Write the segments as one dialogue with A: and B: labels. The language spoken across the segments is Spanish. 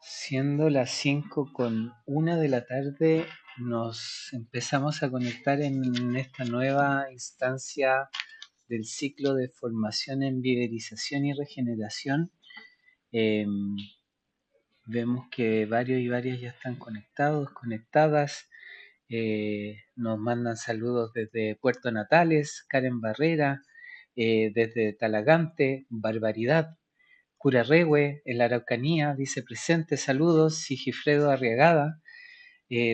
A: Siendo las 5:01 de la tarde, nos empezamos a conectar en esta nueva instancia del ciclo de formación en viverización y regeneración. Em, Vemos que varios y varias ya están conectados, conectadas. Nos mandan saludos desde Puerto Natales, Karen Barrera, desde Talagante, Barbaridad. Curarrehue, en la Araucanía, dice presente, saludos, Sigifredo Arriagada,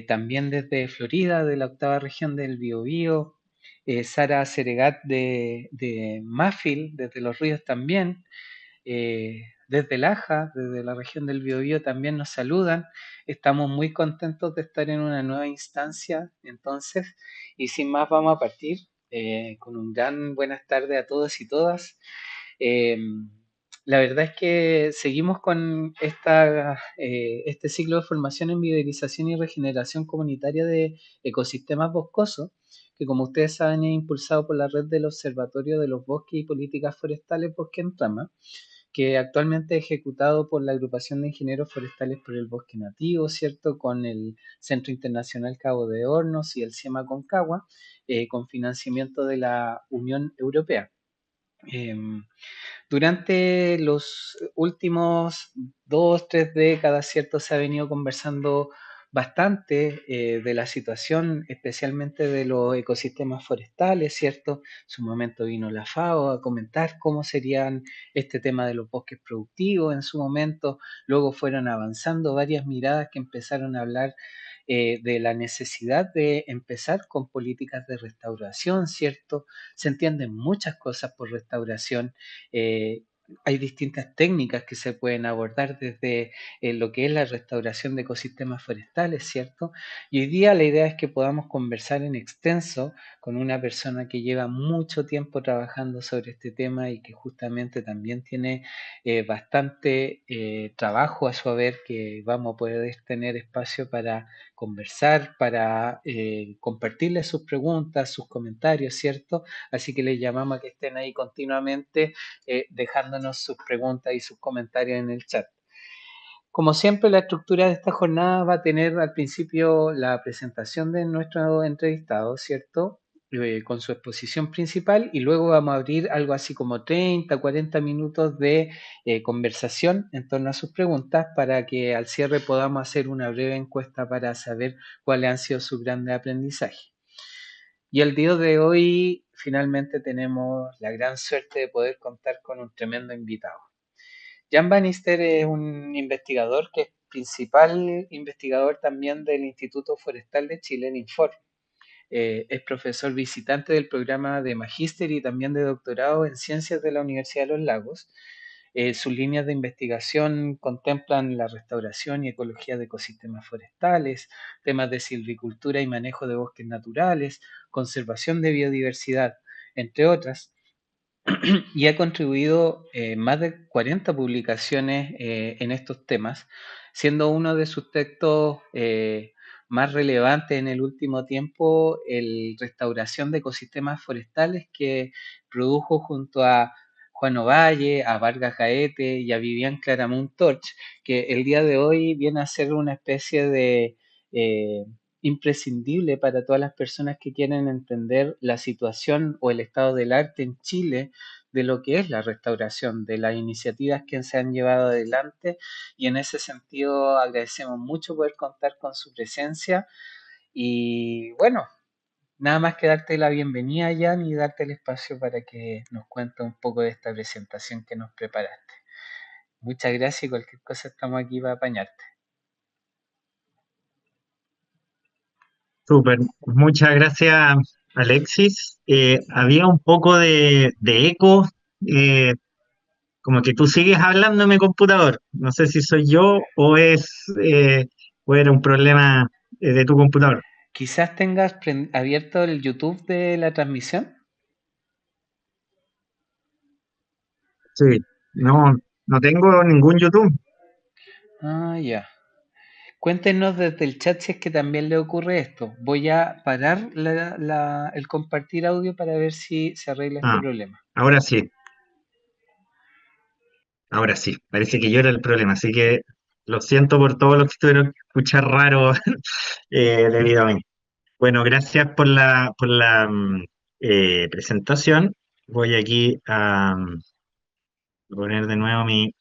A: también desde Florida, de la octava región del Biobío, Sara Seregat de Mafil, desde Los Ríos también, desde Laja, desde la región del Biobío también nos saludan. Estamos muy contentos de estar en una nueva instancia, entonces, y sin más vamos a partir con un gran buenas tardes a todos y todas. Eh, la verdad es que seguimos con este ciclo de formación en viverización y regeneración comunitaria de ecosistemas boscosos, que como ustedes saben es impulsado por la red del Observatorio de los Bosques y Políticas Forestales Bosque en Rama, que actualmente es ejecutado por la Agrupación de Ingenieros Forestales por el Bosque Nativo, ¿cierto? Con el Centro Internacional Cabo de Hornos y el CIEMA Concagua, con financiamiento de la Unión Europea. Eh, durante los últimos 2, 3 décadas, ¿cierto? Se ha venido conversando bastante de la situación, especialmente de los ecosistemas forestales, ¿cierto? En su momento vino la FAO a comentar cómo serían este tema de los bosques productivos en su momento. Luego fueron avanzando varias miradas que empezaron a hablar de la necesidad de empezar con políticas de restauración, ¿cierto? Se entienden muchas cosas por restauración. eh, Hay distintas técnicas que se pueden abordar desde lo que es la restauración de ecosistemas forestales, ¿cierto? Y hoy día la idea es que podamos conversar en extenso con una persona que lleva mucho tiempo trabajando sobre este tema y que justamente también tiene bastante trabajo a su haber, que vamos a poder tener espacio para conversar, para compartirle sus preguntas, sus comentarios, ¿cierto? Así que les llamamos a que estén ahí continuamente dejándonos sus preguntas y sus comentarios en el chat. Como siempre, la estructura de esta jornada va a tener al principio la presentación de nuestro entrevistado, ¿cierto? Con su exposición principal y luego vamos a abrir algo así como 30, 40 minutos de conversación en torno a sus preguntas para que al cierre podamos hacer una breve encuesta para saber cuáles han sido sus grandes aprendizajes. Y el día de hoy finalmente tenemos la gran suerte de poder contar con un tremendo invitado. Jan Bannister es un investigador que es principal investigador también del Instituto Forestal de Chile, el INFOR. Es profesor visitante del programa de magíster y también de doctorado en ciencias de la Universidad de los Lagos. Sus líneas de investigación contemplan la restauración y ecología de ecosistemas forestales, temas de silvicultura y manejo de bosques naturales, conservación de biodiversidad, entre otras, y ha contribuido más de 40 publicaciones en estos temas, siendo uno de sus textos más relevantes en el último tiempo el Restauración de ecosistemas forestales, que produjo junto a Juan Ovalle, a Vargas Gaete y a Vivian Claramunt Torch, que el día de hoy viene a ser una especie de imprescindible para todas las personas que quieren entender la situación o el estado del arte en Chile, de lo que es la restauración, de las iniciativas que se han llevado adelante, y en ese sentido agradecemos mucho poder contar con su presencia. Y bueno, nada más que darte la bienvenida, Jan, y darte el espacio para que nos cuentes un poco de esta presentación que nos preparaste. Muchas gracias, y cualquier cosa estamos aquí para apañarte.
B: Súper, muchas gracias, Alexis. Había un poco de eco, eh, como que tú sigues hablando en mi computador. No sé si soy yo o era un problema de tu computador.
A: Quizás tengas abierto el YouTube de la transmisión.
B: Sí, no, no tengo ningún YouTube.
A: Ah, ya. Cuéntenos desde el chat si es que también le ocurre esto. Voy a parar el compartir audio para ver si se arregla este
B: Ah,
A: problema.
B: ahora sí, ahora sí. Parece que yo era el problema, así que Lo siento por todo lo que tuvieron que escuchar raro debido a mí. Bueno, gracias por la presentación. Voy aquí a poner de nuevo mi...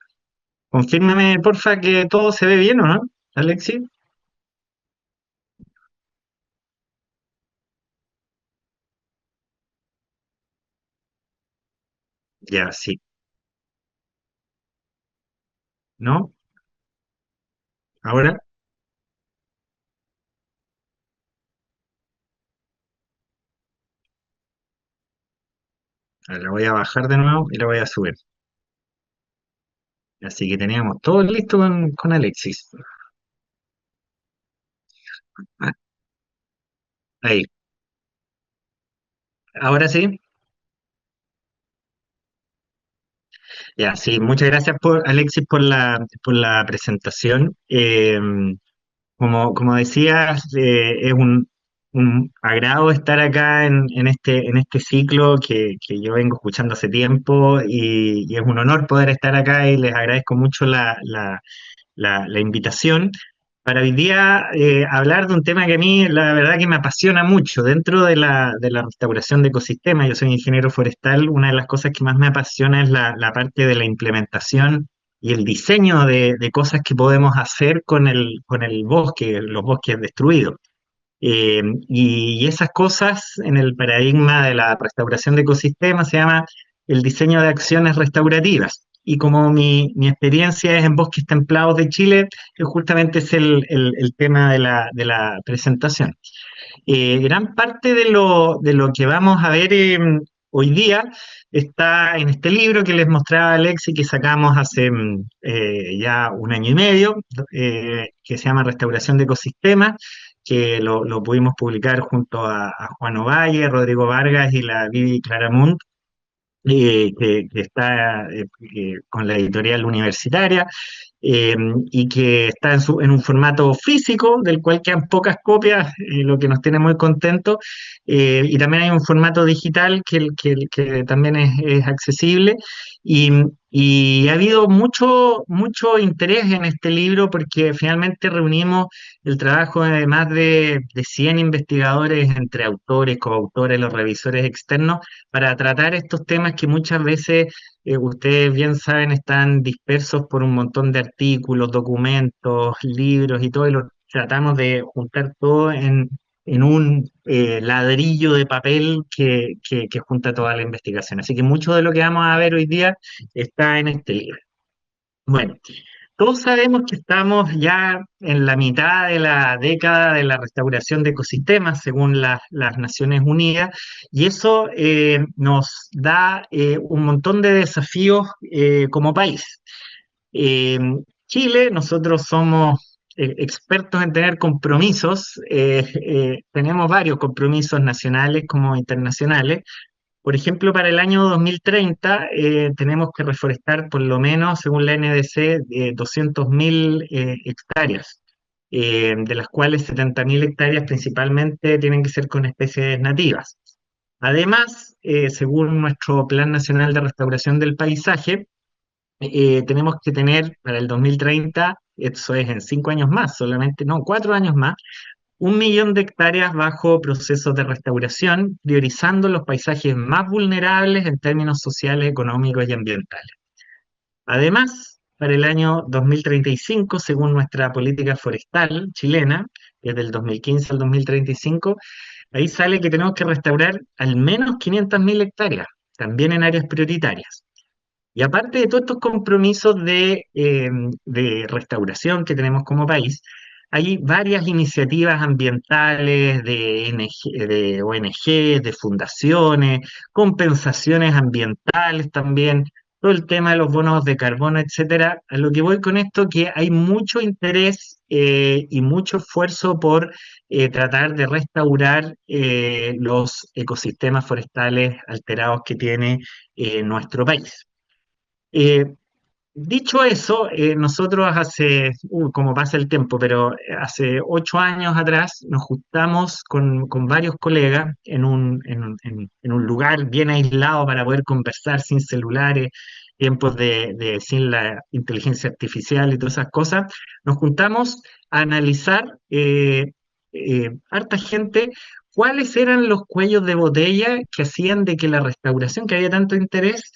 B: Confírmame, porfa, que todo se ve bien, ¿o no, Alexis? Ya, sí. ¿No? Ahora, la voy a bajar de nuevo y la voy a subir. Así que teníamos todo listo con Alexis. Ah, ahí. Ahora sí. Ya, sí, muchas gracias por Alexis por la presentación. Como decías, es un agrado estar acá en este ciclo que yo vengo escuchando hace tiempo y es un honor poder estar acá y les agradezco mucho la invitación para hoy día hablar de un tema que a mí la verdad que me apasiona mucho dentro de de la restauración de ecosistemas. Yo soy ingeniero forestal, una de las cosas que más me apasiona es la parte de la implementación y el diseño de cosas que podemos hacer con el bosque, los bosques destruidos. Y esas cosas en el paradigma de la restauración de ecosistemas se llama el diseño de acciones restaurativas. Y como mi experiencia es en bosques templados de Chile, justamente es el tema de la presentación. Gran parte de lo que vamos a ver hoy día está en este libro que les mostraba Alex y que sacamos hace ya un año y medio, que se llama Restauración de Ecosistemas, que lo pudimos publicar junto a Juan Ovalle, Rodrigo Vargas y la Vivi Claramunt, que está con la editorial universitaria eh, y que está en un formato físico, del cual quedan pocas copias, lo que nos tiene muy contentos, y también hay un formato digital que también es accesible, y, y ha habido mucho interés en este libro porque finalmente reunimos el trabajo de más de 100 investigadores entre autores, coautores, los revisores externos, para tratar estos temas que muchas veces ustedes bien saben, están dispersos por un montón de artículos, documentos, libros y todo, y lo tratamos de juntar todo en un ladrillo de papel que junta toda la investigación. Así que mucho de lo que vamos a ver hoy día está en este libro. Bueno, todos sabemos que estamos ya en la mitad de la década de la restauración de ecosistemas, según las Naciones Unidas, y eso nos da un montón de desafíos como país. Eh, Chile, nosotros somos expertos en tener compromisos, tenemos varios compromisos nacionales como internacionales. Por ejemplo, para el año 2030 tenemos que reforestar por lo menos, según la NDC, 200.000 hectáreas, de las cuales 70.000 hectáreas principalmente tienen que ser con especies nativas. Además, según nuestro Plan Nacional de Restauración del Paisaje, tenemos que tener para el 2030, eso es en 5 años más, solamente, no, 4 años más, 1 millón de hectáreas bajo procesos de restauración, priorizando los paisajes más vulnerables en términos sociales, económicos y ambientales. Además, para el año 2035, según nuestra política forestal chilena, que es del 2015 al 2035, ahí sale que tenemos que restaurar al menos 500.000 hectáreas, también en áreas prioritarias. Y aparte de todos estos compromisos de restauración que tenemos como país, hay varias iniciativas ambientales de ONG, de fundaciones, compensaciones ambientales también, todo el tema de los bonos de carbono, etcétera. A lo que voy con esto, que hay mucho interés y mucho esfuerzo por tratar de restaurar los ecosistemas forestales alterados que tiene nuestro país. Eh, Dicho eso, nosotros como pasa el tiempo, pero hace 8 años atrás nos juntamos con varios colegas en un lugar bien aislado para poder conversar sin celulares, tiempos sin la inteligencia artificial y todas esas cosas, nos juntamos a analizar, harta gente, cuáles eran los cuellos de botella que hacían de que la restauración, que había tanto interés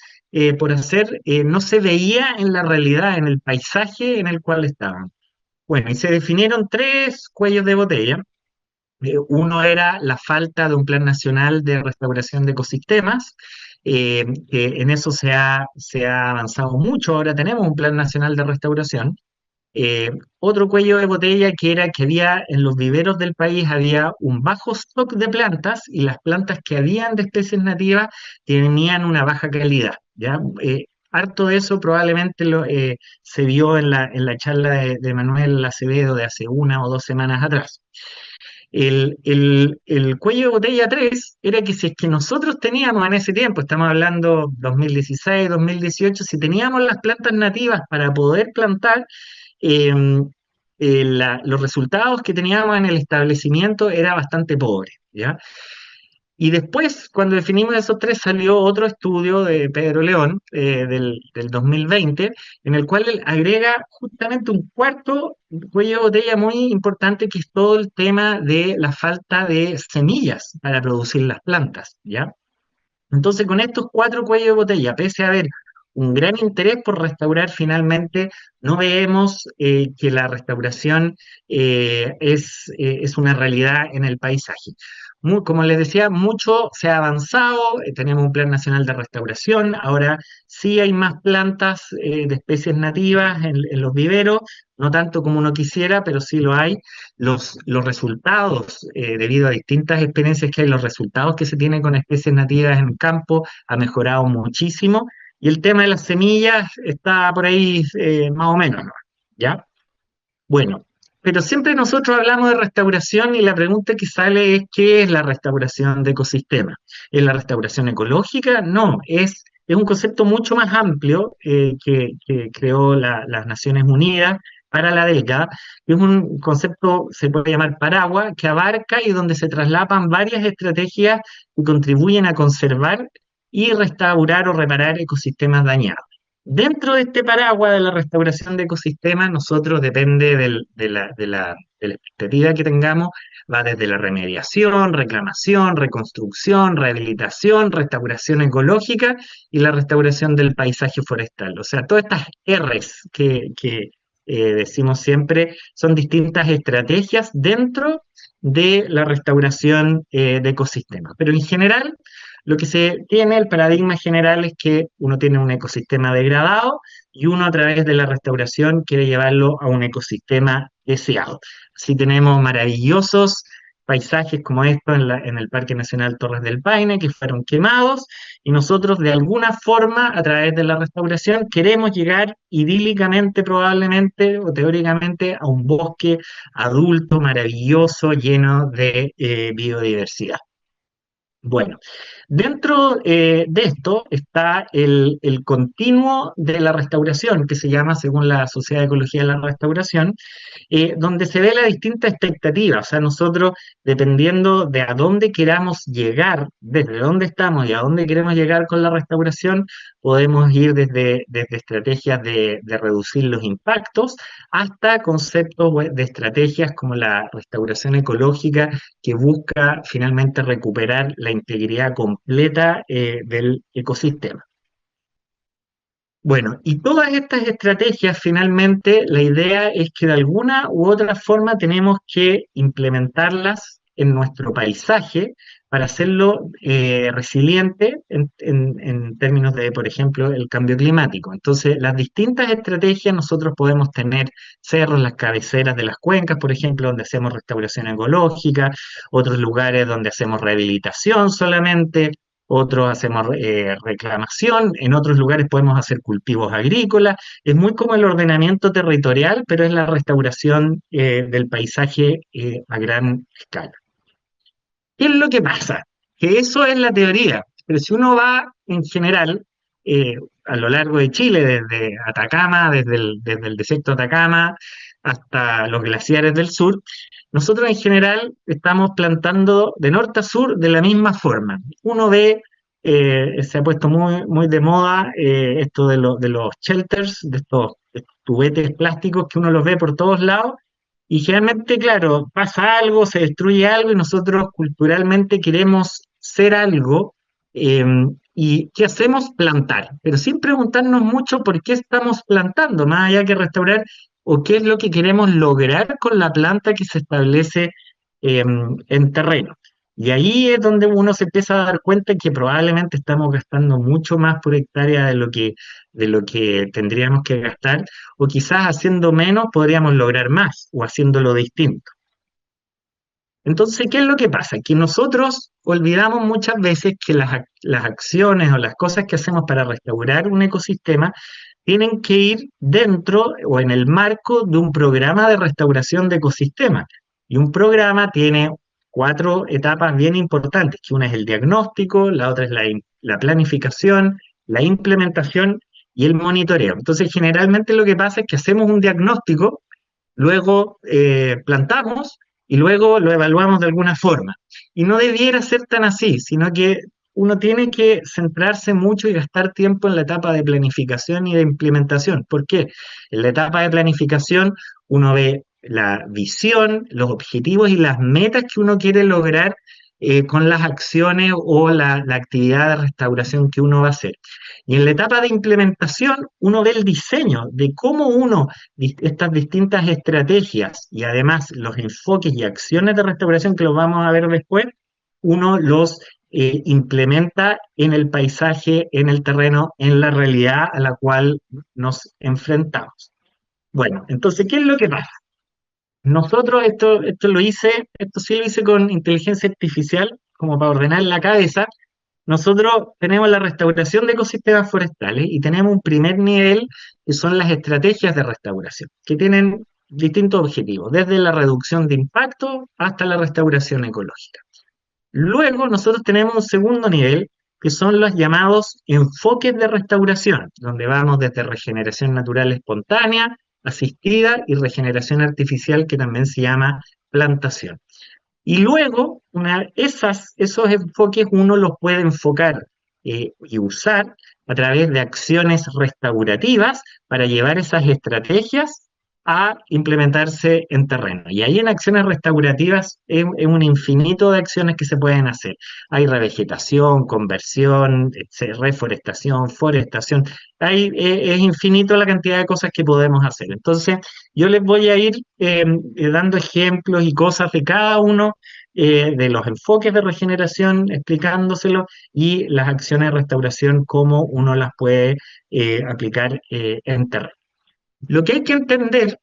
B: por hacer, no se veía en la realidad, en el paisaje en el cual estaban. Bueno, y se definieron tres cuellos de botella. Uno era la falta de un plan nacional de restauración de ecosistemas. Que en eso se ha avanzado mucho. Ahora tenemos un plan nacional de restauración. Otro cuello de botella que era que había en los viveros del país había un bajo stock de plantas, y las plantas que habían de especies nativas tenían una baja calidad, ¿ya? Harto de eso probablemente se vio en la charla de Manuel Acevedo de hace 1 o 2 semanas atrás. El cuello de botella 3 era que si es que nosotros teníamos en ese tiempo, estamos hablando 2016, 2018, si teníamos las plantas nativas para poder plantar, eh, los resultados que teníamos en el establecimiento era bastante pobre, ¿ya? Y después, cuando definimos esos tres, salió otro estudio de Pedro León, del 2020, en el cual él agrega justamente un cuarto cuello de botella muy importante, que es todo el tema de la falta de semillas para producir las plantas, ¿ya? Entonces, con estos cuatro cuellos de botella, pese a haber un gran interés por restaurar, finalmente no vemos que la restauración es una realidad en el paisaje. Como les decía, mucho se ha avanzado, tenemos un plan nacional de restauración, ahora sí hay más plantas de especies nativas en los viveros, no tanto como uno quisiera, pero sí lo hay. Los resultados, debido a distintas experiencias que hay, los resultados que se tienen con especies nativas en campo ha mejorado muchísimo, y el tema de las semillas está por ahí más o menos, ¿no? ¿Ya? Bueno, pero siempre nosotros hablamos de restauración y la pregunta que sale es: ¿qué es la restauración de ecosistemas? ¿Es la restauración ecológica? No, es un concepto mucho más amplio que creó las Naciones Unidas para la década. Es un concepto, se puede llamar paraguas, que abarca y donde se traslapan varias estrategias que contribuyen a conservar y restaurar o reparar ecosistemas dañados. Dentro de este paraguas de la restauración de ecosistemas, nosotros, depende de la expectativa que tengamos, va desde la remediación, reclamación, reconstrucción, rehabilitación, restauración ecológica y la restauración del paisaje forestal. O sea, todas estas R's que decimos siempre son distintas estrategias dentro de la restauración de ecosistemas. Pero en general, lo que se tiene, el paradigma general, es que uno tiene un ecosistema degradado y uno, a través de la restauración, quiere llevarlo a un ecosistema deseado. Así tenemos maravillosos paisajes como esto en el Parque Nacional Torres del Paine, que fueron quemados, y nosotros, de alguna forma, a través de la restauración, queremos llegar idílicamente, probablemente o teóricamente, a un bosque adulto maravilloso, lleno de biodiversidad. Bueno, dentro de esto está el continuo de la restauración, que se llama, según la Sociedad de Ecología de la Restauración, donde se ve la distinta expectativa. O sea, nosotros, dependiendo de a dónde queramos llegar, desde dónde estamos y a dónde queremos llegar con la restauración, podemos ir desde estrategias de reducir los impactos hasta conceptos de estrategias como la restauración ecológica, que busca finalmente recuperar la integridad completa del ecosistema. Bueno, y todas estas estrategias, finalmente, la idea es que de alguna u otra forma tenemos que implementarlas en nuestro paisaje para hacerlo resiliente en términos de, por ejemplo, el cambio climático. Entonces, las distintas estrategias, nosotros podemos tener cerros, las cabeceras de las cuencas, por ejemplo, donde hacemos restauración ecológica, otros lugares donde hacemos rehabilitación solamente, otros hacemos reclamación, en otros lugares podemos hacer cultivos agrícolas. Es muy como el ordenamiento territorial, pero es la restauración del paisaje a gran escala. ¿Qué es lo que pasa? Que eso es la teoría, pero si uno va en general eh, a lo largo de Chile, desde Atacama, desde el desierto de Atacama hasta los glaciares del sur, nosotros en general estamos plantando de norte a sur de la misma forma. Uno ve se ha puesto muy de moda esto de los shelters, de estos tubetes plásticos que uno los ve por todos lados. Y generalmente, claro, pasa algo, se destruye algo y nosotros culturalmente queremos ser algo. eh, ¿Y qué hacemos? Plantar. Pero sin preguntarnos mucho por qué estamos plantando, más allá que restaurar, o qué es lo que queremos lograr con la planta que se establece en terreno. Y ahí es donde uno se empieza a dar cuenta que probablemente estamos gastando mucho más por hectárea de lo que tendríamos que gastar, o quizás haciendo menos podríamos lograr más, o haciéndolo distinto. Entonces, ¿qué es lo que pasa? Que nosotros olvidamos muchas veces que las acciones o las cosas que hacemos para restaurar un ecosistema tienen que ir dentro o en el marco de un programa de restauración de ecosistemas. Y un programa tiene cuatro etapas bien importantes, que una es el diagnóstico, la otra es la planificación, la implementación y el monitoreo. Entonces, generalmente lo que pasa es que hacemos un diagnóstico, luego plantamos y luego lo evaluamos de alguna forma. Y no debiera ser tan así, sino que uno tiene que centrarse mucho y gastar tiempo en la etapa de planificación y de implementación. ¿Por qué? En la etapa de planificación uno ve la visión, los objetivos y las metas que uno quiere lograr con las acciones o la actividad de restauración que uno va a hacer. Y en la etapa de implementación uno ve el diseño de cómo estas distintas estrategias y además los enfoques y acciones de restauración que los vamos a ver después, uno los implementa en el paisaje, en el terreno, en la realidad a la cual nos enfrentamos. Bueno, entonces, ¿qué es lo que pasa? Nosotros esto sí lo hice con inteligencia artificial, como para ordenar la cabeza. Nosotros tenemos la restauración de ecosistemas forestales y tenemos un primer nivel que son las estrategias de restauración, que tienen distintos objetivos, desde la reducción de impacto hasta la restauración ecológica. Luego nosotros tenemos un segundo nivel que son los llamados enfoques de restauración, donde vamos desde regeneración natural espontánea, asistida y regeneración artificial, que también se llama plantación. Y luego, esos enfoques uno los puede enfocar y usar a través de acciones restaurativas para llevar esas estrategias a implementarse en terreno. Y ahí en acciones restaurativas es un infinito de acciones que se pueden hacer. Hay revegetación, conversión, reforestación, forestación. Es infinito la cantidad de cosas que podemos hacer. Entonces, yo les voy a ir dando ejemplos y cosas de cada uno de los enfoques de regeneración, explicándoselo, y las acciones de restauración, cómo uno las puede aplicar en terreno. Lo que hay que entender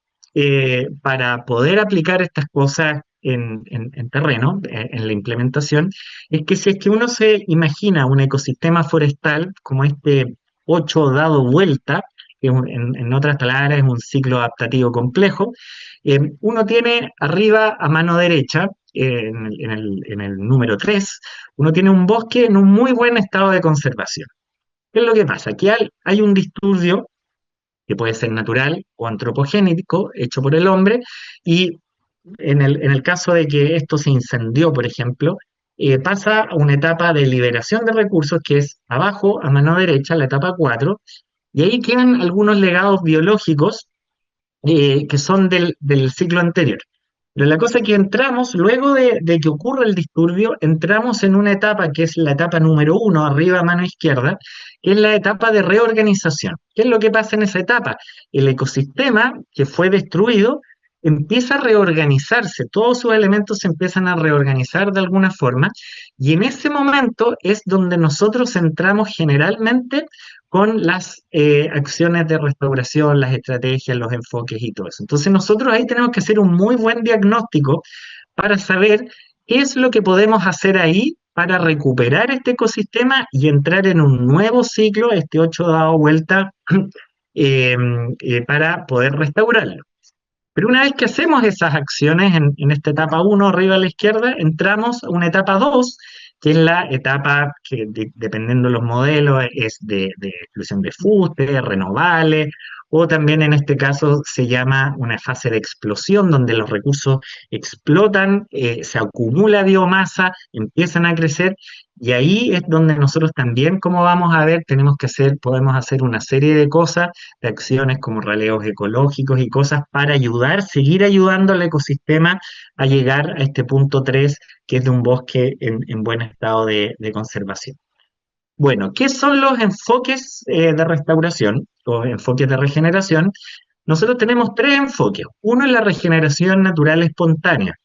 B: para poder aplicar estas cosas en terreno, en la implementación, es que si es que uno se imagina un ecosistema forestal como este 8 dado vuelta, que en otras palabras es un ciclo adaptativo complejo, uno tiene arriba a mano derecha, en el número 3, uno tiene un bosque en un muy buen estado de conservación. ¿Qué es lo que pasa? Aquí hay un disturbio que puede ser natural o antropogénico, hecho por el hombre, y en el caso de que esto se incendió, por ejemplo, pasa a una etapa de liberación de recursos que es abajo, a mano derecha, la etapa 4, y ahí quedan algunos legados biológicos que son del ciclo anterior. Pero la cosa es que entramos, luego de que ocurre el disturbio, entramos en una etapa que es la etapa número 1, arriba a mano izquierda, que es la etapa de reorganización. ¿Qué es lo que pasa en esa etapa? El ecosistema que fue destruido empieza a reorganizarse, todos sus elementos se empiezan a reorganizar de alguna forma, y en ese momento es donde nosotros entramos generalmente con las acciones de restauración, las estrategias, los enfoques y todo eso. Entonces nosotros ahí tenemos que hacer un muy buen diagnóstico para saber qué es lo que podemos hacer ahí para recuperar este ecosistema y entrar en un nuevo ciclo, este 8 dado vuelta, para poder restaurarlo. Pero una vez que hacemos esas acciones en esta etapa 1, arriba a la izquierda, entramos a una etapa 2, que es la etapa que, dependiendo de los modelos, es de exclusión de fuste, renovables, o también en este caso se llama una fase de explosión, donde los recursos explotan, se acumula biomasa, empiezan a crecer, y ahí es donde nosotros también, como vamos a ver, podemos hacer una serie de cosas, de acciones como raleos ecológicos y cosas para ayudar, seguir ayudando al ecosistema a llegar a este punto 3 que es de un bosque en buen estado de conservación. Bueno, ¿qué son los enfoques de restauración o enfoques de regeneración? Nosotros tenemos tres enfoques. Uno es la regeneración natural espontánea,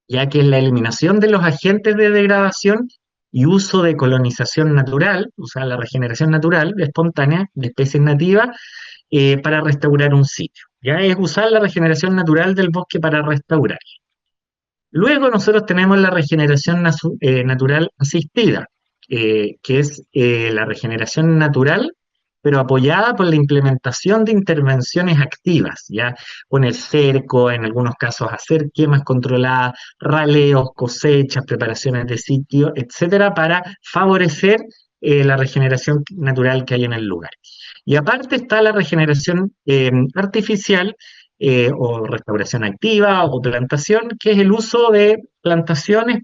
B: ya que es la eliminación de los agentes de degradación y uso de colonización natural, o sea, la regeneración natural espontánea de especies nativas para restaurar un sitio. Ya es usar la regeneración natural del bosque para restaurar. Luego nosotros tenemos la regeneración natural asistida, que es la regeneración natural, pero apoyada por la implementación de intervenciones activas, ¿ya? Poner cerco, en algunos casos hacer quemas controladas, raleos, cosechas, preparaciones de sitio, etcétera, para favorecer la regeneración natural que hay en el lugar. Y aparte está la regeneración artificial, o restauración activa o plantación, que es el uso de plantaciones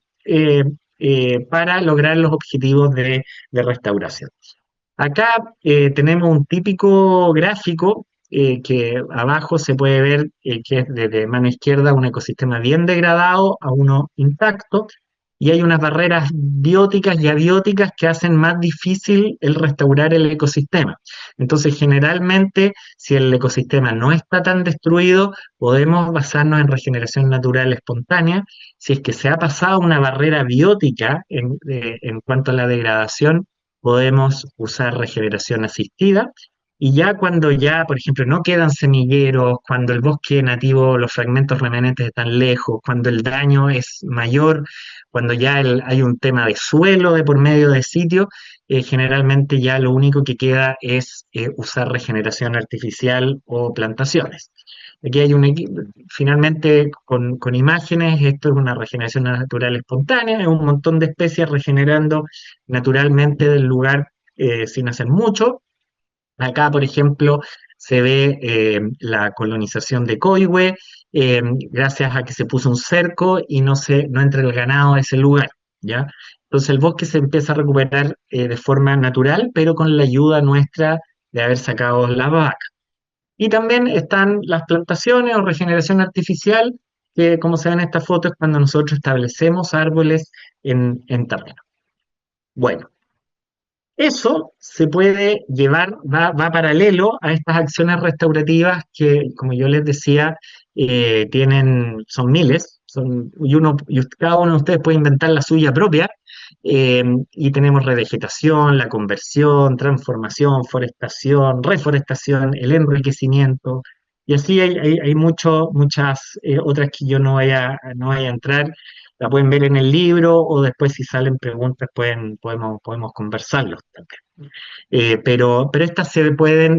B: para lograr los objetivos de restauración. Acá tenemos un típico gráfico que abajo se puede ver que es desde mano izquierda un ecosistema bien degradado a uno intacto, y hay unas barreras bióticas y abióticas que hacen más difícil el restaurar el ecosistema. Entonces, generalmente, si el ecosistema no está tan destruido, podemos basarnos en regeneración natural espontánea. Si es que se ha pasado una barrera biótica en cuanto a la degradación, podemos usar regeneración asistida. Y ya cuando ya, por ejemplo, no quedan semilleros, cuando el bosque nativo, los fragmentos remanentes están lejos, cuando el daño es mayor, cuando ya hay un tema de suelo de por medio de sitio, generalmente ya lo único que queda es usar regeneración artificial o plantaciones. Aquí hay finalmente con imágenes, esto es una regeneración natural espontánea, es un montón de especies regenerando naturalmente del lugar sin hacer mucho. Acá, por ejemplo, se ve la colonización de Coihue, gracias a que se puso un cerco y no entra el ganado a ese lugar, ¿ya? Entonces el bosque se empieza a recuperar de forma natural, pero con la ayuda nuestra de haber sacado la vaca. Y también están las plantaciones o regeneración artificial, que como se ve en esta foto es cuando nosotros establecemos árboles en terreno. Bueno, eso se puede llevar, va paralelo a estas acciones restaurativas que, como yo les decía, son miles, cada uno de ustedes puede inventar la suya propia, y tenemos revegetación, la conversión, transformación, forestación, reforestación, el enriquecimiento, y así hay muchas otras que yo no voy a entrar, la pueden ver en el libro o después si salen preguntas podemos conversarlos también. Pero estas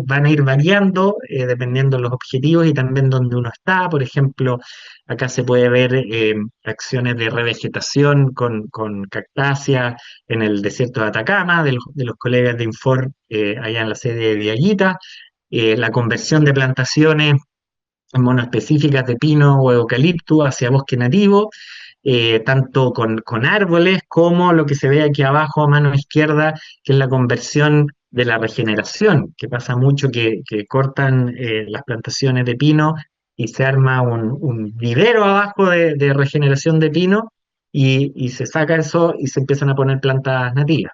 B: van a ir variando dependiendo de los objetivos y también donde uno está. Por ejemplo, acá se puede ver acciones de revegetación con cactáceas en el desierto de Atacama, de los colegas de Infor allá en la sede de Viallita, la conversión de plantaciones monoespecíficas de pino o eucalipto hacia bosque nativo, tanto con árboles como lo que se ve aquí abajo a mano izquierda, que es la conversión de la regeneración, que pasa mucho que cortan las plantaciones de pino y se arma un vivero abajo de regeneración de pino y se saca eso y se empiezan a poner plantas nativas.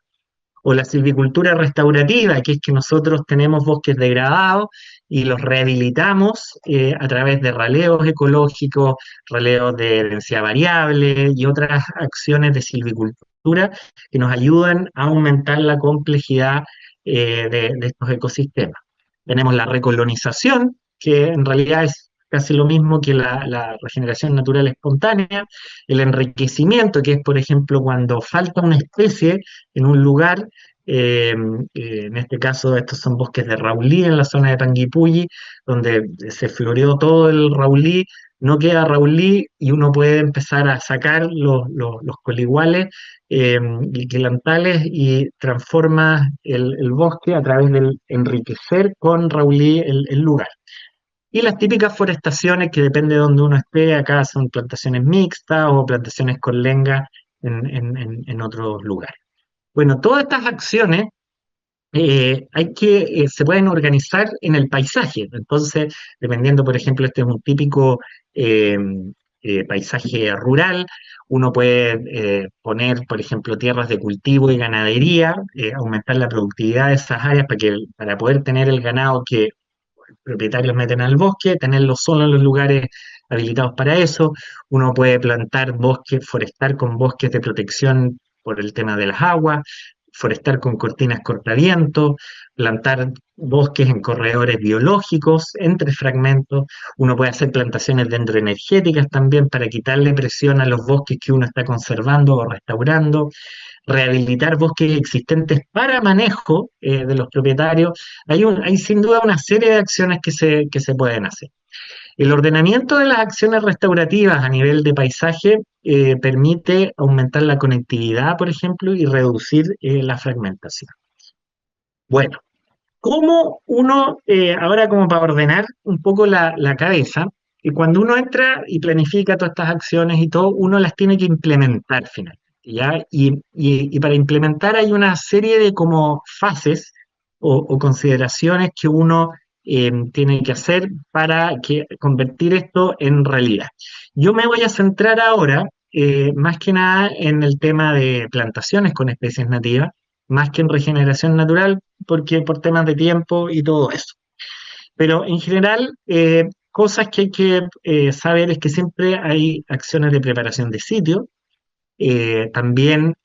B: O la silvicultura restaurativa, que es que nosotros tenemos bosques degradados y los rehabilitamos a través de raleos ecológicos, raleos de densidad variable y otras acciones de silvicultura que nos ayudan a aumentar la complejidad de estos ecosistemas. Tenemos la recolonización, que en realidad es casi lo mismo que la regeneración natural espontánea, el enriquecimiento, que es, por ejemplo, cuando falta una especie en un lugar, en este caso, estos son bosques de Raulí en la zona de Panguipulli, donde se floreó todo el Raulí, no queda Raulí y uno puede empezar a sacar los coliguales liquilantales y transforma el bosque a través del enriquecer con Raulí el lugar. Y las típicas forestaciones, que depende de donde uno esté, acá son plantaciones mixtas o plantaciones con lenga en otros lugares. Bueno, todas estas acciones se pueden organizar en el paisaje. Entonces, dependiendo, por ejemplo, este es un típico eh, paisaje rural, uno puede poner, por ejemplo, tierras de cultivo y ganadería, aumentar la productividad de esas áreas para poder tener el ganado que propietarios meten al bosque, tenerlo solo en los lugares habilitados para eso. Uno puede plantar bosques, forestar con bosques de protección por el tema de las aguas, forestar con cortinas cortavientos, plantar bosques en corredores biológicos entre fragmentos. Uno puede hacer plantaciones dendroenergéticas también para quitarle presión a los bosques que uno está conservando o restaurando, rehabilitar bosques existentes para manejo de los propietarios. Hay sin duda una serie de acciones que se pueden hacer. El ordenamiento de las acciones restaurativas a nivel de paisaje permite aumentar la conectividad, por ejemplo, y reducir la fragmentación. Bueno, ¿cómo uno, ahora como para ordenar un poco la cabeza, y cuando uno entra y planifica todas estas acciones y todo, uno las tiene que implementar finalmente, ¿ya? Y para implementar hay una serie de como fases o consideraciones que uno tiene que hacer para convertir esto en realidad. Yo me voy a centrar ahora más que nada en el tema de plantaciones con especies nativas, más que en regeneración natural, porque por temas de tiempo y todo eso. Pero en general, cosas que hay que saber es que siempre hay acciones de preparación de sitio. También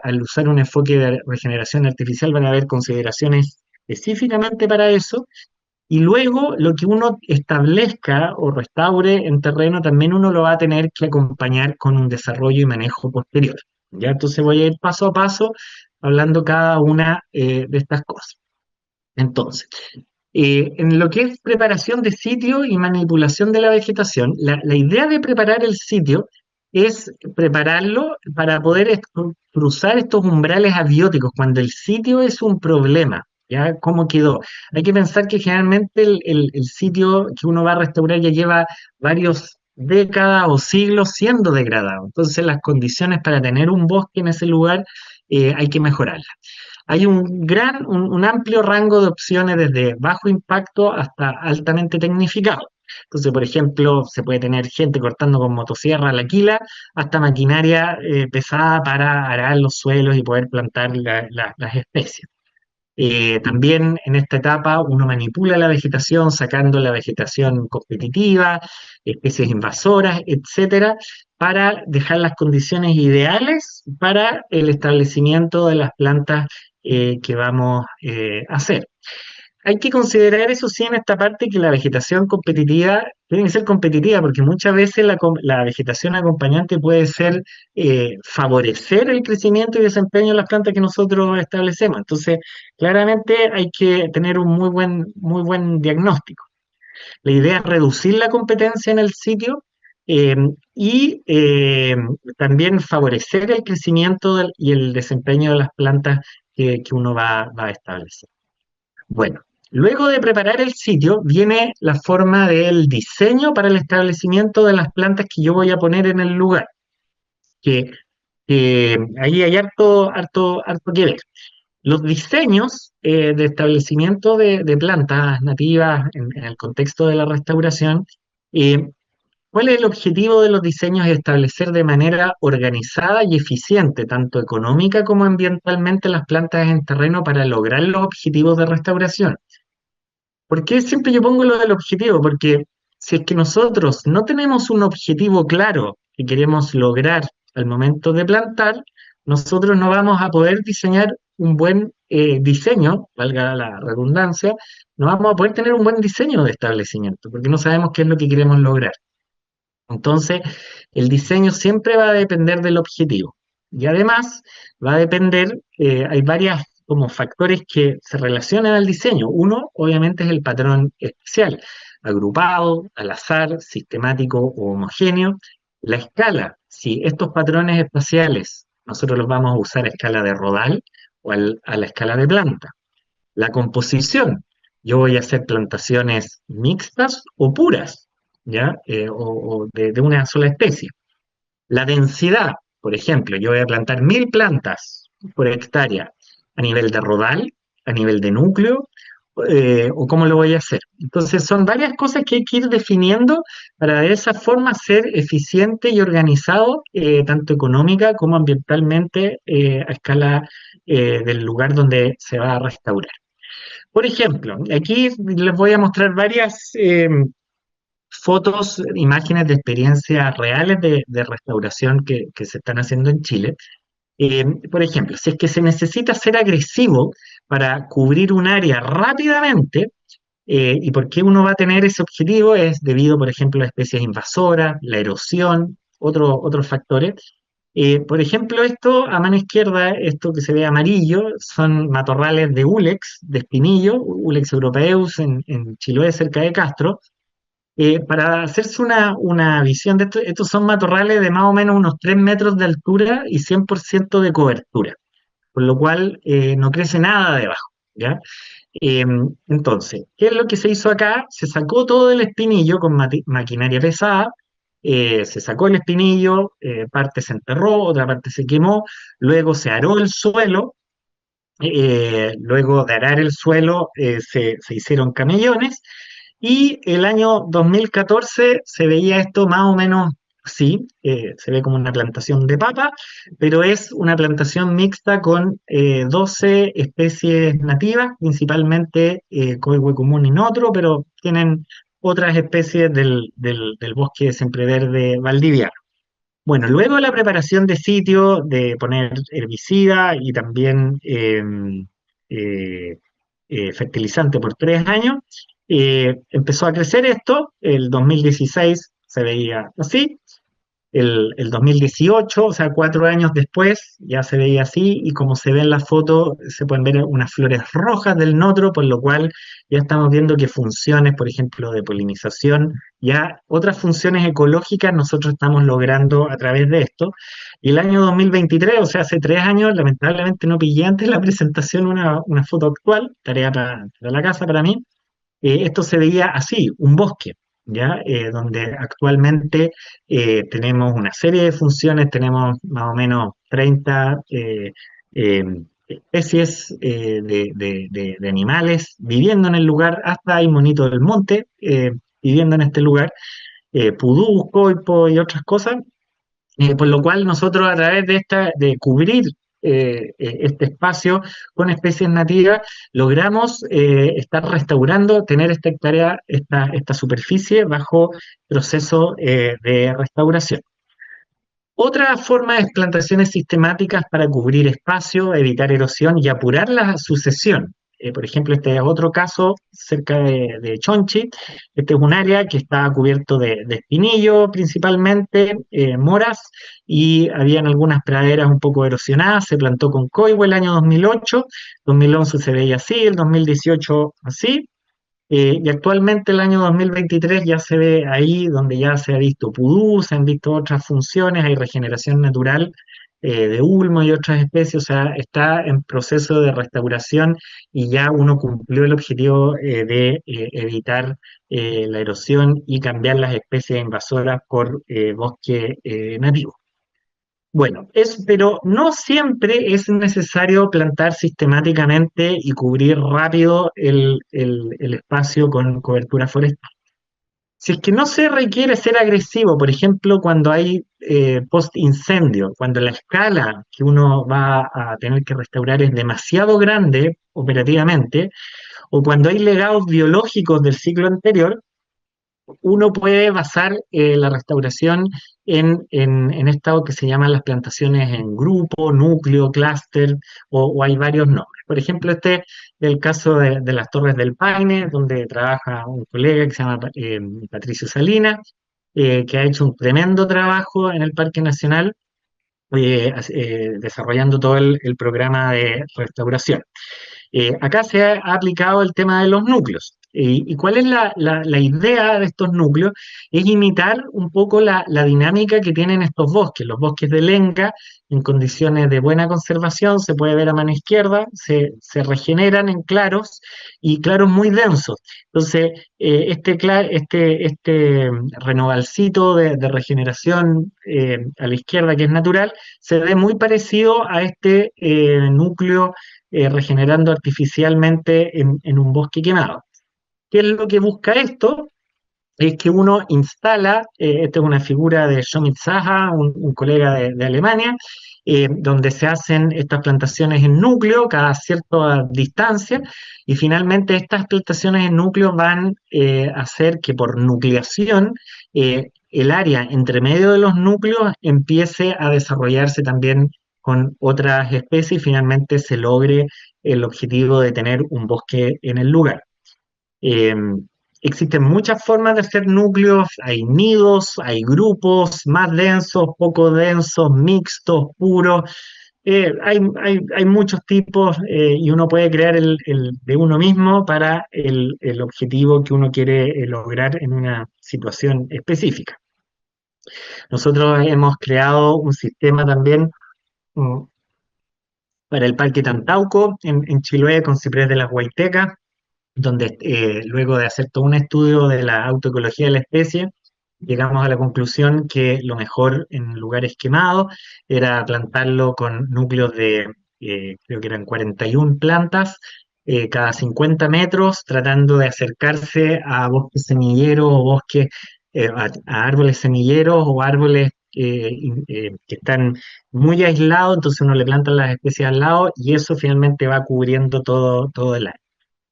B: al usar un enfoque de regeneración artificial van a haber consideraciones específicamente para eso. Y luego lo que uno establezca o restaure en terreno también uno lo va a tener que acompañar con un desarrollo y manejo posterior. ¿Ya? Entonces voy a ir paso a paso hablando cada una de estas cosas. Entonces, en lo que es preparación de sitio y manipulación de la vegetación, la idea de preparar el sitio es prepararlo para poder cruzar estos umbrales abióticos cuando el sitio es un problema. ¿Ya? ¿Cómo quedó? Hay que pensar que generalmente el sitio que uno va a restaurar ya lleva varios décadas o siglos siendo degradado. Entonces las condiciones para tener un bosque en ese lugar hay que mejorarlas. Hay un amplio rango de opciones desde bajo impacto hasta altamente tecnificado. Entonces, por ejemplo, se puede tener gente cortando con motosierra la quila hasta maquinaria pesada para arar los suelos y poder plantar las especies. También en esta etapa uno manipula la vegetación, sacando la vegetación competitiva, especies invasoras, etcétera, para dejar las condiciones ideales para el establecimiento de las plantas que vamos a hacer. Hay que considerar eso sí en esta parte que la vegetación competitiva tiene que ser competitiva porque muchas veces la vegetación acompañante puede ser favorecer el crecimiento y desempeño de las plantas que nosotros establecemos. Entonces, claramente hay que tener un muy buen diagnóstico. La idea es reducir la competencia en el sitio eh, y también favorecer el crecimiento y el desempeño de las plantas que uno va a establecer. Bueno, luego de preparar el sitio viene la forma del diseño para el establecimiento de las plantas que yo voy a poner en el lugar, que ahí hay harto que ver. Los diseños de establecimiento de plantas nativas en el contexto de la restauración, eh, ¿cuál es el objetivo de los diseños? Es establecer de manera organizada y eficiente, tanto económica como ambientalmente, las plantas en terreno para lograr los objetivos de restauración. ¿Por qué siempre yo pongo lo del objetivo? Porque si es que nosotros no tenemos un objetivo claro que queremos lograr al momento de plantar, nosotros no vamos a poder diseñar un buen diseño, valga la redundancia, no vamos a poder tener un buen diseño de establecimiento, porque no sabemos qué es lo que queremos lograr. Entonces, el diseño siempre va a depender del objetivo. Y además va a depender, hay como factores que se relacionan al diseño. Uno, obviamente, es el patrón espacial, agrupado, al azar, sistemático o homogéneo. La escala, si estos patrones espaciales nosotros los vamos a usar a escala de rodal o a la escala de planta. La composición, yo voy a hacer plantaciones mixtas o puras, ¿ya? O de una sola especie. La densidad, por ejemplo, yo voy a plantar 1000 plantas por hectárea a nivel de rodal, a nivel de núcleo, o cómo lo voy a hacer. Entonces, son varias cosas que hay que ir definiendo para de esa forma ser eficiente y organizado, tanto económica como ambientalmente, a escala, del lugar donde se va a restaurar. Por ejemplo, aquí les voy a mostrar varias fotos, imágenes de experiencias reales de restauración que se están haciendo en Chile. Por ejemplo, si es que se necesita ser agresivo para cubrir un área rápidamente, y por qué uno va a tener ese objetivo es debido, por ejemplo, a especies invasoras, la erosión, otros factores. Por ejemplo, esto a mano izquierda, esto que se ve amarillo, son matorrales de Ulex, de espinillo, Ulex europaeus en Chiloé, cerca de Castro. Para hacerse una visión de esto, estos son matorrales de más o menos unos 3 metros de altura y 100% de cobertura, por lo cual no crece nada debajo, ¿ya? Eh, entonces, ¿qué es lo que se hizo acá? Se sacó todo el espinillo con maquinaria pesada, se sacó el espinillo, parte se enterró, otra parte se quemó, luego se aró el suelo, luego de arar el suelo se hicieron camellones y el año 2014 se veía esto más o menos así, se ve como una plantación de papa, pero es una plantación mixta con 12 especies nativas, principalmente coihue común y notro, pero tienen otras especies del bosque sempreverde valdiviano. Bueno, luego de la preparación de sitio, de poner herbicida y también eh, fertilizante por 3 años, empezó a crecer esto. El 2016 se veía así, el 2018, o sea, 4 años después, ya se veía así, y como se ve en la foto, se pueden ver unas flores rojas del notro, por lo cual ya estamos viendo que funciones, por ejemplo, de polinización, ya otras funciones ecológicas nosotros estamos logrando a través de esto. Y el año 2023, o sea, hace 3 años, lamentablemente no pillé antes la presentación una foto actual, tarea para la casa para mí, esto se veía así, un bosque, ¿ya? Donde actualmente tenemos una serie de funciones, tenemos más o menos 30 eh, especies de animales viviendo en el lugar, hasta hay monitos del monte viviendo en este lugar, pudú, coipo y otras cosas, por lo cual nosotros a través de cubrir este espacio con especies nativas, logramos estar restaurando, tener esta hectárea, esta superficie bajo proceso de restauración. Otra forma es plantaciones sistemáticas para cubrir espacio, evitar erosión y apurar la sucesión. Por ejemplo, este es otro caso cerca de Chonchi. Este es un área que está cubierto de espinillo principalmente, moras, y habían algunas praderas un poco erosionadas. Se plantó con coihue el año 2008, 2011 se veía así, el 2018 así, y actualmente el año 2023 ya se ve ahí donde ya se ha visto pudú, se han visto otras funciones, hay regeneración natural de ulmo y otras especies, o sea, está en proceso de restauración y ya uno cumplió el objetivo de evitar la erosión y cambiar las especies invasoras por bosque nativo. Bueno, pero no siempre es necesario plantar sistemáticamente y cubrir rápido el espacio con cobertura forestal. Si es que no se requiere ser agresivo, por ejemplo, cuando hay post-incendio, cuando la escala que uno va a tener que restaurar es demasiado grande operativamente, o cuando hay legados biológicos del ciclo anterior, uno puede basar la restauración en esto que se llaman las plantaciones en grupo, núcleo, clúster, o hay varios nombres. Por ejemplo, este es el caso de las Torres del Paine, donde trabaja un colega que se llama Patricio Salinas, que ha hecho un tremendo trabajo en el Parque Nacional, desarrollando todo el programa de restauración. Acá se ha aplicado el tema de los núcleos. ¿Y cuál es la idea de estos núcleos? Es imitar un poco la dinámica que tienen estos bosques. Los bosques de lenga, en condiciones de buena conservación, se puede ver a mano izquierda, se regeneran en claros y claros muy densos. Entonces, este renovalcito de regeneración a la izquierda, que es natural, se ve muy parecido a este núcleo regenerando artificialmente en un bosque quemado. ¿Qué es lo que busca esto? Es que uno instala, esta es una figura de Shomit Saha, un colega de Alemania, donde se hacen estas plantaciones en núcleo cada cierta distancia, y finalmente estas plantaciones en núcleo van a hacer que por nucleación el área entre medio de los núcleos empiece a desarrollarse también con otras especies y finalmente se logre el objetivo de tener un bosque en el lugar. Eh, Existen muchas formas de hacer núcleos, hay nidos, hay grupos más densos, poco densos, mixtos, puros. Hay muchos tipos y uno puede crear el de uno mismo para el objetivo que uno quiere lograr en una situación específica. Nosotros hemos creado un sistema también mm, para el Parque Tantauco en Chiloé con ciprés de las Huaytecas, donde luego de hacer todo un estudio de la autoecología de la especie, llegamos a la conclusión que lo mejor en lugares quemados era plantarlo con núcleos de, creo que eran 41 plantas, cada 50 metros, tratando de acercarse a bosques semilleros o bosques, a árboles semilleros o árboles que están muy aislados, entonces uno le planta las especies al lado y eso finalmente va cubriendo todo el área.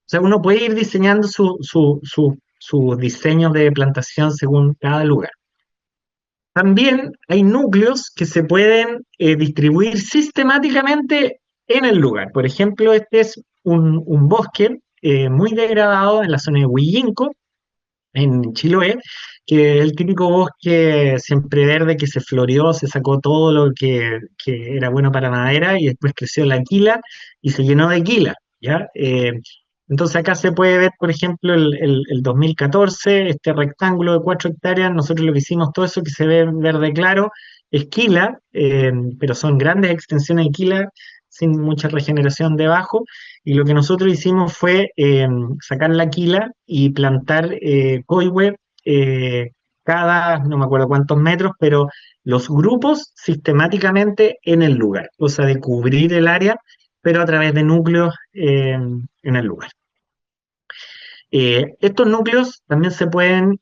B: O sea, uno puede ir diseñando su diseño de plantación según cada lugar. También hay núcleos que se pueden distribuir sistemáticamente en el lugar. Por ejemplo, este es un bosque muy degradado en la zona de Huillinco, en Chiloé, que es el típico bosque siempre verde que se floreó, se sacó todo lo que era bueno para madera y después creció la quila y se llenó de quila, ¿ya? Entonces acá se puede ver, por ejemplo, el 2014, este rectángulo de 4 hectáreas, nosotros lo que hicimos, todo eso que se ve verde claro, es quila, pero son grandes extensiones de quila sin mucha regeneración debajo, y lo que nosotros hicimos fue sacar la quila y plantar coihue cada, no me acuerdo cuántos metros, pero los grupos sistemáticamente en el lugar, cosa de cubrir el área, pero a través de núcleos en el lugar. Estos núcleos también se pueden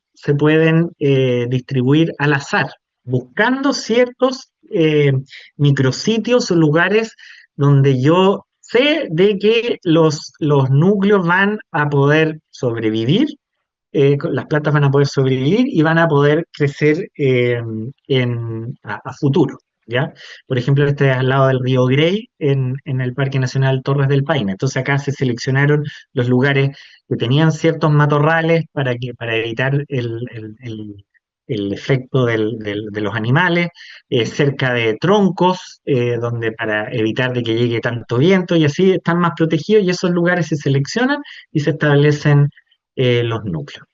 B: distribuir al azar, buscando ciertos micrositios o lugares donde yo sé de que los núcleos van a poder sobrevivir, las plantas van a poder sobrevivir y van a poder crecer a futuro. ¿Ya? Por ejemplo, este es al lado del río Grey, en el Parque Nacional Torres del Paine. Entonces acá se seleccionaron los lugares que tenían ciertos matorrales para evitar el efecto de los animales, cerca de troncos, donde para evitar de que llegue tanto viento, y así están más protegidos, y esos lugares se seleccionan y se establecen los núcleos.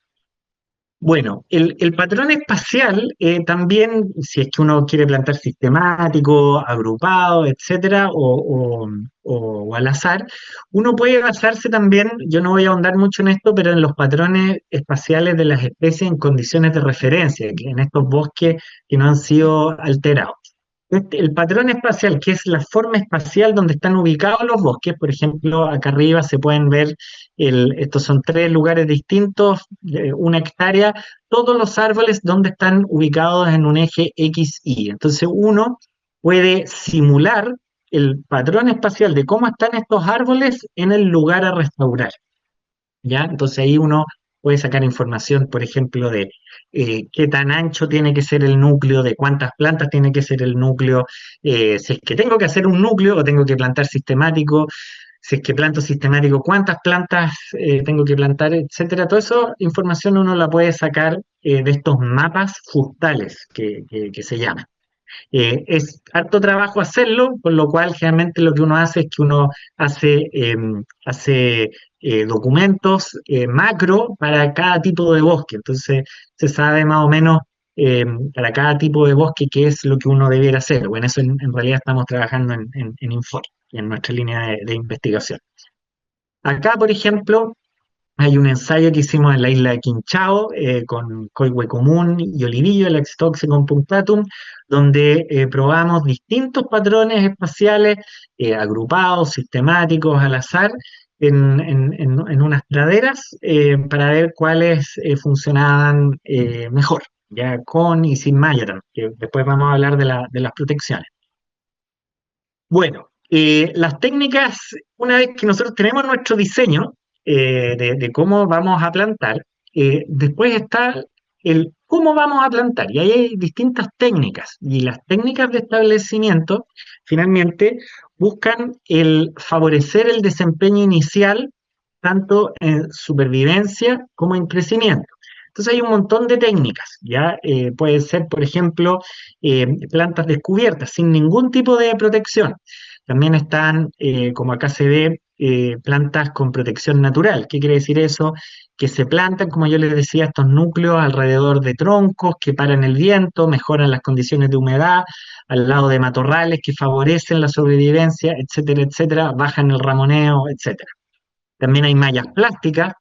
B: Bueno, el patrón espacial también, si es que uno quiere plantar sistemático, agrupado, etcétera, o al azar, uno puede basarse también, yo no voy a ahondar mucho en esto, pero en los patrones espaciales de las especies en condiciones de referencia, que en estos bosques que no han sido alterados. El patrón espacial, que es la forma espacial donde están ubicados los bosques, por ejemplo, acá arriba se pueden ver, estos son 3 lugares distintos, 1 hectárea, todos los árboles donde están ubicados en un eje XY. Entonces uno puede simular el patrón espacial de cómo están estos árboles en el lugar a restaurar. ¿Ya? Entonces ahí uno puede sacar información, por ejemplo, de qué tan ancho tiene que ser el núcleo, de cuántas plantas tiene que ser el núcleo, si es que tengo que hacer un núcleo o tengo que plantar sistemático, si es que planto sistemático, cuántas plantas tengo que plantar, etcétera. Toda esa información uno la puede sacar de estos mapas frutales que se llaman. Es harto trabajo hacerlo, por lo cual generalmente lo que uno hace es que uno hace documentos macro para cada tipo de bosque. Entonces se sabe más o menos eh, para cada tipo de bosque qué es lo que uno debiera hacer. Bueno, eso en realidad estamos trabajando en Infor, en nuestra línea de investigación. Acá, por ejemplo, hay un ensayo que hicimos en la isla de Quinchao con coihue común y olivillo, el Axtoxicum punctatum, donde probamos distintos patrones espaciales agrupados, sistemáticos, al azar, en unas praderas para ver cuáles funcionaban mejor, ya con y sin malla también, que después vamos a hablar de las protecciones. Bueno, las técnicas, una vez que nosotros tenemos nuestro diseño de cómo vamos a plantar, después está el cómo vamos a plantar. Y ahí hay distintas técnicas. Y las técnicas de establecimiento finalmente buscan el favorecer el desempeño inicial, tanto en supervivencia como en crecimiento. Entonces hay un montón de técnicas, ¿ya? Puede ser, por ejemplo, plantas descubiertas sin ningún tipo de protección. También están, como acá se ve, plantas con protección natural. ¿Qué quiere decir eso? Que se plantan, como yo les decía, estos núcleos alrededor de troncos que paran el viento, mejoran las condiciones de humedad, al lado de matorrales que favorecen la sobrevivencia, etcétera, etcétera, bajan el ramoneo, etcétera. También hay mallas plásticas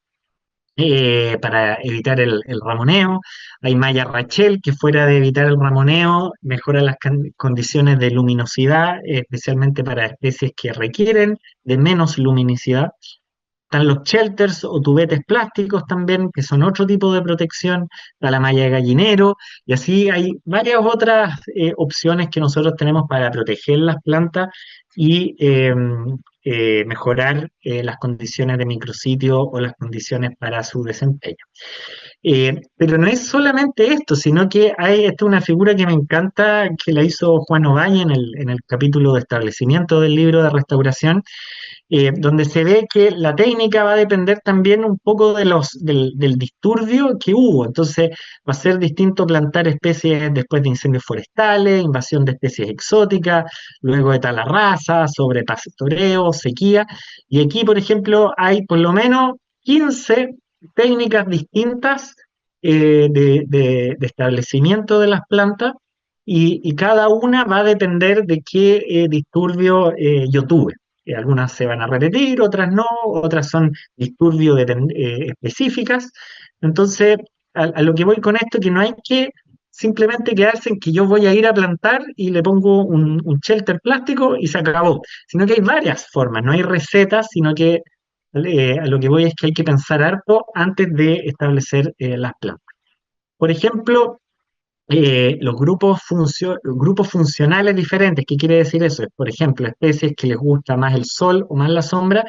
B: para evitar el ramoneo. Hay malla Rachel, que fuera de evitar el ramoneo, mejora las condiciones de luminosidad, especialmente para especies que requieren de menos luminosidad. Están los shelters o tubetes plásticos también, que son otro tipo de protección, está la malla de gallinero, y así hay varias otras opciones que nosotros tenemos para proteger las plantas y mejorar las condiciones de micrositio o las condiciones para su desempeño. Pero no es solamente esto, sino que hay esta una figura que me encanta, que la hizo Juan Ovalle en el capítulo de establecimiento del libro de restauración, donde se ve que la técnica va a depender también un poco del disturbio que hubo. Entonces, va a ser distinto plantar especies después de incendios forestales, invasión de especies exóticas, luego de talarraza, sobrepastoreo, sequía. Y aquí, por ejemplo, hay por lo menos 15 técnicas distintas de establecimiento de las plantas. Y cada una va a depender de qué disturbio yo tuve. Algunas se van a repetir, otras no, otras son disturbios específicas. Entonces, a lo que voy con esto, que no hay que simplemente quedarse en que yo voy a ir a plantar y le pongo un shelter plástico y se acabó, sino que hay varias formas, no hay recetas, sino que a lo que voy es que hay que pensar harto antes de establecer las plantas. Por ejemplo, grupos funcionales diferentes. ¿Qué quiere decir eso? Por ejemplo, especies que les gusta más el sol o más la sombra,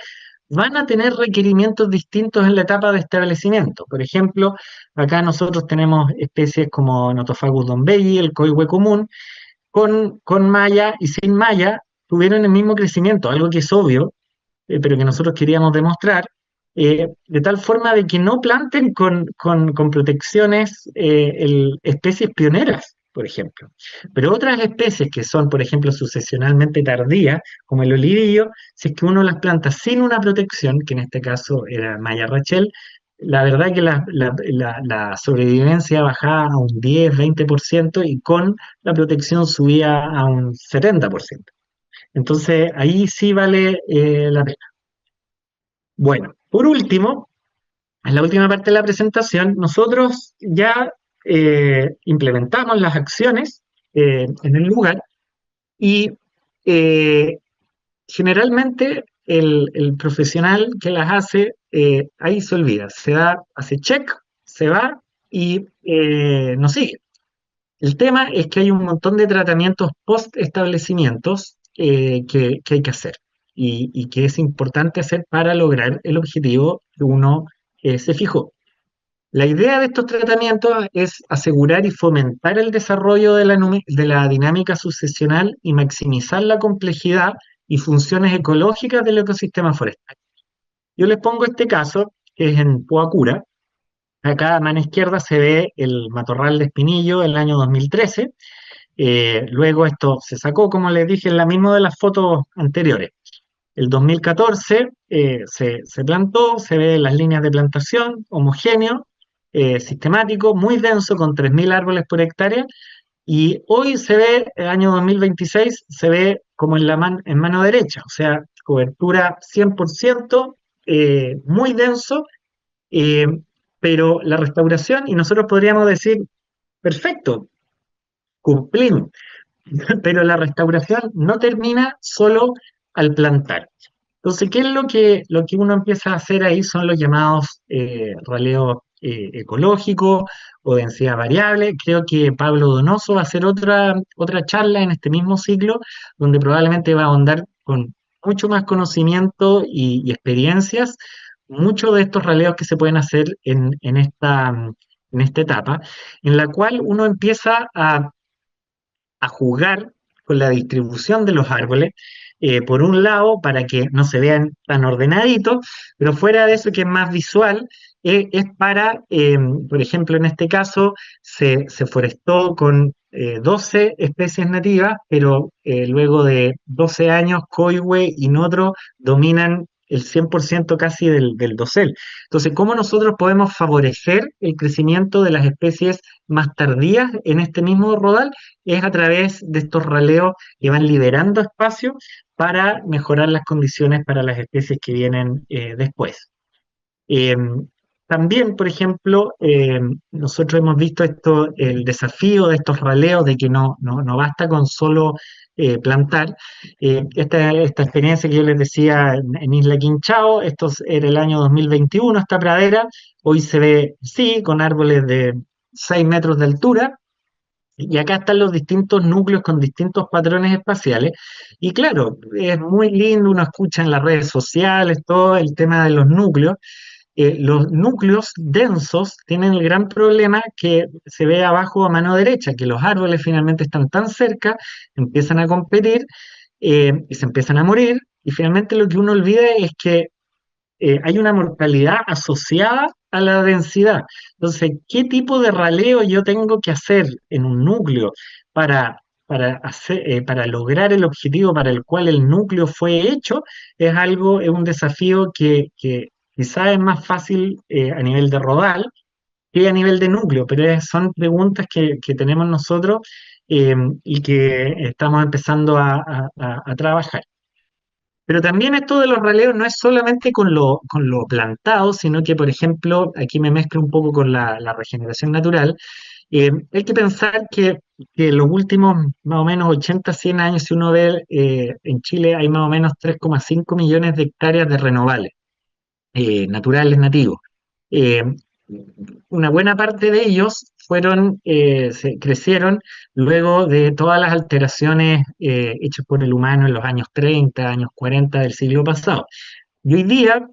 B: van a tener requerimientos distintos en la etapa de establecimiento. Por ejemplo, acá nosotros tenemos especies como Nothofagus dombelli, el coihue común, con malla y sin malla, tuvieron el mismo crecimiento, algo que es obvio, pero que nosotros queríamos demostrar, de tal forma de que no planten con protecciones especies pioneras, por ejemplo. Pero otras especies que son, por ejemplo, sucesionalmente tardías, como el olivillo, si es que uno las planta sin una protección, que en este caso era Maya Rachel, la verdad que la sobrevivencia bajaba a un 10-20% y con la protección subía a un 70%. Entonces ahí sí vale la pena. Bueno, por último, en la última parte de la presentación, nosotros ya implementamos las acciones en el lugar y eh, generalmente el profesional que las hace ahí se olvida, se da, hace check, se va y no sigue. El tema es que hay un montón de tratamientos post-establecimientos que hay que hacer y que es importante hacer para lograr el objetivo que uno se fijó. La idea de estos tratamientos es asegurar y fomentar el desarrollo de la dinámica sucesional y maximizar la complejidad y funciones ecológicas del ecosistema forestal. Yo les pongo este caso, que es en Puacura. Acá a mano izquierda se ve el matorral de Espinillo del año 2013, Luego esto se sacó, como les dije, en la misma de las fotos anteriores. El 2014 se plantó, se ve las líneas de plantación, homogéneo, sistemático, muy denso, con 3.000 árboles por hectárea, y hoy se ve, el año 2026, se ve como en mano derecha, o sea, cobertura 100%, muy denso, eh, pero la restauración, y nosotros podríamos decir, perfecto, cumplimos, pero la restauración no termina solo al plantar. Entonces, ¿qué es lo que uno empieza a hacer ahí? Son los llamados raleos ecológicos o densidad variable. Creo que Pablo Donoso va a hacer otra charla en este mismo ciclo, donde probablemente va a ahondar con mucho más conocimiento y experiencias, muchos de estos raleos que se pueden hacer en esta etapa, en la cual uno empieza a jugar con la distribución de los árboles, por un lado, para que no se vean tan ordenaditos, pero fuera de eso, que es más visual, es para, por ejemplo, en este caso, se forestó con 12 especies nativas, pero luego de 12 años, Coihue y Notro dominan el 100% casi del dosel. Entonces, ¿cómo nosotros podemos favorecer el crecimiento de las especies más tardías en este mismo rodal? Es a través de estos raleos que van liberando espacio para mejorar las condiciones para las especies que vienen después. Eh, También, por ejemplo, nosotros hemos visto esto, el desafío de estos raleos, de que no basta con solo plantar. Esta experiencia que yo les decía en Isla Quinchao, era el año 2021, esta pradera, hoy se ve, sí, con árboles de 6 metros de altura, y acá están los distintos núcleos con distintos patrones espaciales. Y claro, es muy lindo, uno escucha en las redes sociales todo el tema de los núcleos. Los núcleos densos tienen el gran problema que se ve abajo a mano derecha, que los árboles finalmente están tan cerca, empiezan a competir, y se empiezan a morir. Y finalmente lo que uno olvida es que hay una mortalidad asociada a la densidad. Entonces, ¿qué tipo de raleo yo tengo que hacer en un núcleo para lograr el objetivo para el cual el núcleo fue hecho? Es un desafío que quizás es más fácil a nivel de rodal que a nivel de núcleo, pero son preguntas que tenemos nosotros, y que estamos empezando a trabajar. Pero también esto de los raleos no es solamente con lo plantado, sino que, por ejemplo, aquí me mezclo un poco con la regeneración natural. Hay que pensar que en los últimos más o menos 80, 100 años, si uno ve, en Chile hay más o menos 3,5 millones de hectáreas de renovables, naturales, nativos. Eh, una buena parte de ellos se crecieron luego de todas las alteraciones hechas por el humano en los años 30, años 40 del siglo pasado. Y hoy día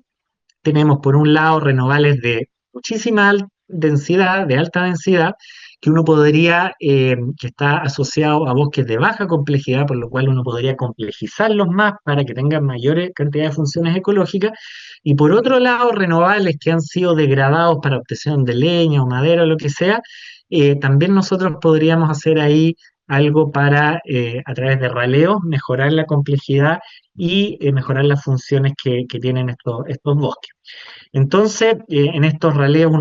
B: tenemos, por un lado, renovables de muchísima densidad, de alta densidad, que uno podría, que está asociado a bosques de baja complejidad, por lo cual uno podría complejizarlos más para que tengan mayores cantidades de funciones ecológicas. Y por otro lado, renovables que han sido degradados para obtención de leña o madera o lo que sea, también nosotros podríamos hacer ahí algo para, a través de raleos, mejorar la complejidad y mejorar las funciones que tienen estos bosques. Entonces, en estos raleos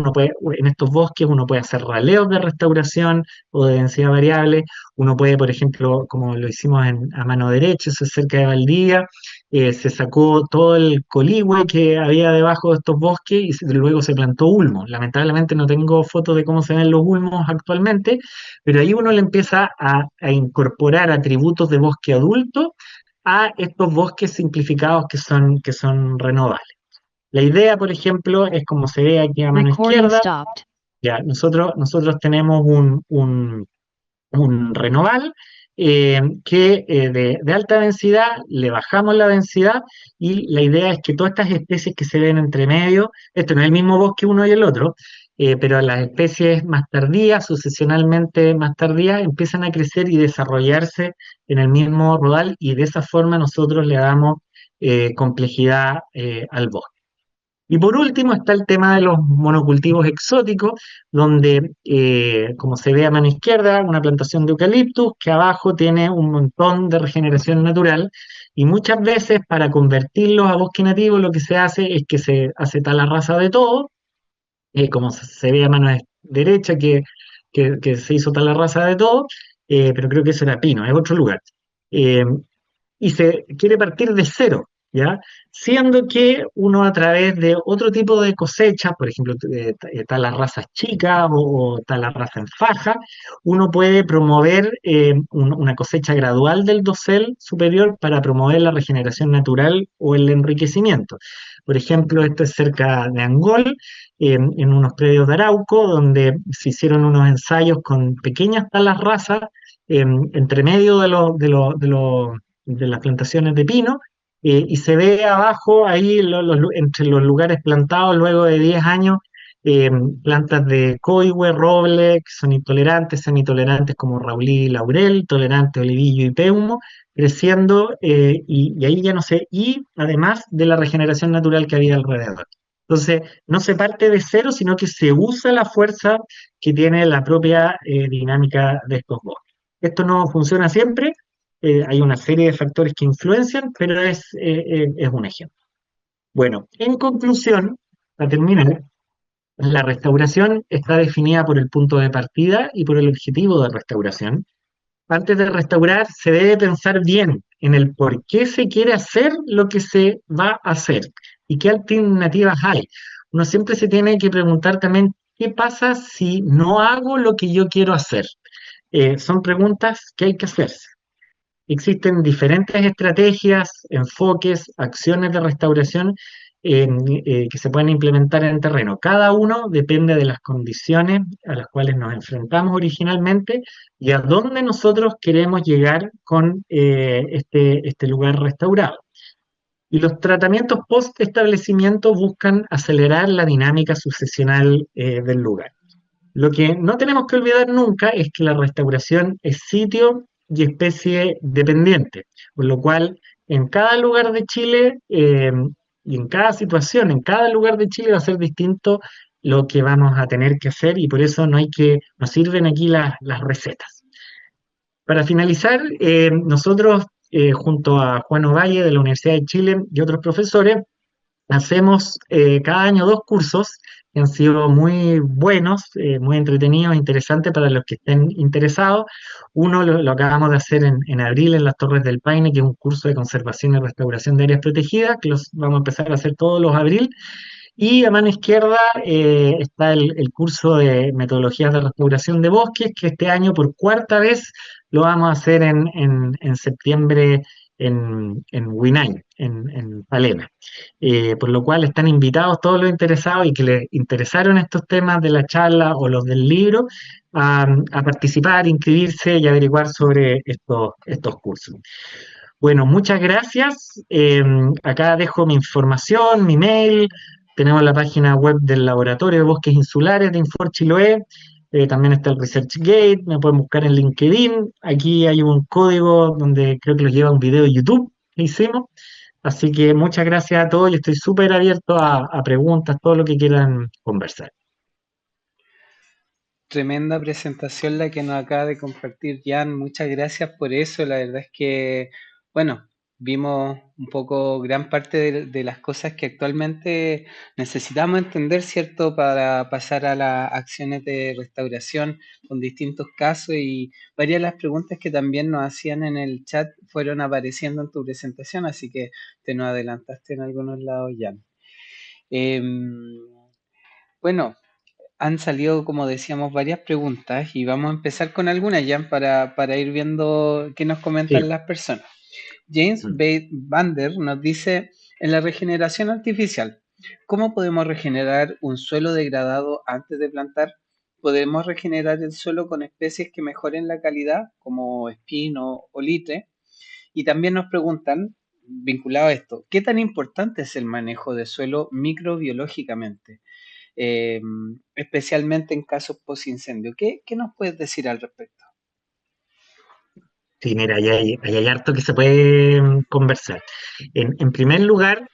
B: en estos bosques uno puede hacer raleos de restauración o de densidad variable. Uno puede, por ejemplo, como lo hicimos a mano derecha, eso es cerca de Valdivia, se sacó todo el coligüe que había debajo de estos bosques y luego se plantó ulmo. Lamentablemente no tengo fotos de cómo se ven los ulmos actualmente, pero ahí uno le empieza a incorporar atributos de bosque adulto a estos bosques simplificados que son renovables. La idea, por ejemplo, es como se ve aquí a mano
C: Recording
B: izquierda.
C: stopped.
B: Ya, nosotros tenemos un renoval, que de alta densidad, le bajamos la densidad, y la idea es que todas estas especies que se ven entre medio, esto no es el mismo bosque uno y el otro, pero las especies más tardías, sucesionalmente más tardías, empiezan a crecer y desarrollarse en el mismo rodal, y de esa forma nosotros le damos complejidad al bosque. Y por último está el tema de los monocultivos exóticos, donde, como se ve a mano izquierda, una plantación de eucaliptus que abajo tiene un montón de regeneración natural y muchas veces para convertirlos a bosque nativo lo que se hace es que se hace tala rasa de todo, como se ve a mano derecha que se hizo tala rasa de todo, pero creo que eso era Pino, es otro lugar. Eh, y se quiere partir de cero, ¿ya? Siendo que uno a través de otro tipo de cosechas, por ejemplo, tal las razas chicas o tal la raza en faja, uno puede promover una cosecha gradual del dosel superior para promover la regeneración natural o el enriquecimiento. Por ejemplo, esto es cerca de Angol, en unos predios de Arauco, donde se hicieron unos ensayos con pequeñas talas razas entre medio de las plantaciones de pino, y se ve abajo ahí entre los lugares plantados luego de 10 años, eh, plantas de coigüe, roble, que son intolerantes, semitolerantes como raulí y laurel, tolerantes olivillo y peumo, creciendo, y ahí ya no sé, y además de la regeneración natural que había alrededor. Entonces, no se parte de cero, sino que se usa la fuerza que tiene la propia dinámica de estos bosques. Esto no funciona siempre, hay una serie de factores que influencian, pero es un ejemplo. Bueno, en conclusión, para terminar, la restauración está definida por el punto de partida y por el objetivo de restauración. Antes de restaurar, se debe pensar bien en el por qué se quiere hacer lo que se va a hacer y qué alternativas hay. Uno siempre se tiene que preguntar también qué pasa si no hago lo que yo quiero hacer. Son preguntas que hay que hacerse. Existen diferentes estrategias, enfoques, acciones de restauración que se pueden implementar en terreno. Cada uno depende de las condiciones a las cuales nos enfrentamos originalmente y a dónde nosotros queremos llegar con este lugar restaurado. Y los tratamientos post-establecimiento buscan acelerar la dinámica sucesional del lugar. Lo que no tenemos que olvidar nunca es que la restauración es sitio y especie dependiente, por lo cual en cada lugar de Chile y en cada situación, en cada lugar de Chile va a ser distinto lo que vamos a tener que hacer y por eso nos sirven aquí las recetas. Para finalizar, nosotros junto a Juan Ovalle de la Universidad de Chile y otros profesores hacemos cada año 2 cursos que han sido muy buenos, muy entretenidos, interesantes para los que estén interesados. Uno lo acabamos de hacer en abril en las Torres del Paine, que es un curso de conservación y restauración de áreas protegidas, que los vamos a empezar a hacer todos los abril. Y a mano izquierda está el curso de metodologías de restauración de bosques, que este año por cuarta vez lo vamos a hacer en septiembre en Huinay, en Palena. Por lo cual están invitados todos los interesados y que les interesaron estos temas de la charla o los del libro a participar, inscribirse y averiguar sobre estos cursos. Bueno, muchas gracias. Acá dejo mi información, mi mail. Tenemos la página web del Laboratorio de Bosques Insulares de Infor Chiloé. También está el ResearchGate. Me pueden buscar en LinkedIn. Aquí hay un código donde creo que los lleva un video de YouTube que hicimos. Así que muchas gracias a todos y estoy súper abierto a preguntas, todo lo que quieran conversar.
A: Tremenda presentación la que nos acaba de compartir Jan. Muchas gracias por eso. La verdad es que, bueno, vimos un poco gran parte de las cosas que actualmente necesitamos entender, ¿cierto? Para pasar a las acciones de restauración con distintos casos y varias de las preguntas que también nos hacían en el chat fueron apareciendo en tu presentación, así que te nos adelantaste en algunos lados, Jan. Em, bueno, han salido, como decíamos, varias preguntas y vamos a empezar con algunas ya para ir viendo qué nos comentan
B: Sí.
A: las personas. James
B: Mm.
A: Bander nos dice, en la regeneración artificial, ¿cómo podemos regenerar un suelo degradado antes de plantar? ¿Podemos regenerar el suelo con especies que mejoren la calidad, como espino o litre? Y también nos preguntan, vinculado a esto, ¿qué tan importante es el manejo de suelo microbiológicamente? eh, Especialmente en casos post-incendio. ¿Qué nos puedes decir al respecto?
B: Sí, mira, ahí hay harto que se puede conversar. En primer lugar,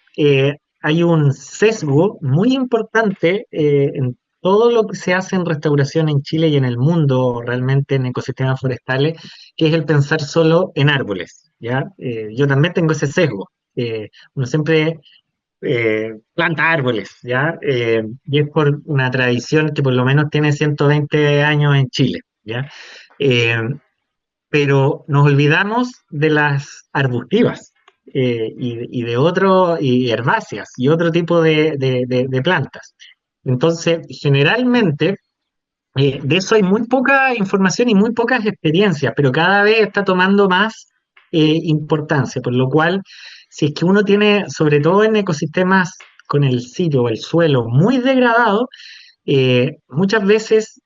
B: hay un sesgo muy importante en todo lo que se hace en restauración en Chile y en el mundo, realmente en ecosistemas forestales, que es el pensar solo en árboles, ¿ya? Yo también tengo ese sesgo. Uno siempre planta árboles, ¿ya? Y es por una tradición que por lo menos tiene 120 años en Chile, ¿ya? Eh, pero nos olvidamos de las arbustivas y de otro, y herbáceas y otro tipo de plantas. Entonces, generalmente, de eso hay muy poca información y muy pocas experiencias, pero cada vez está tomando más importancia, por lo cual, si es que uno tiene, sobre todo en ecosistemas con el sitio o el suelo muy degradado, muchas veces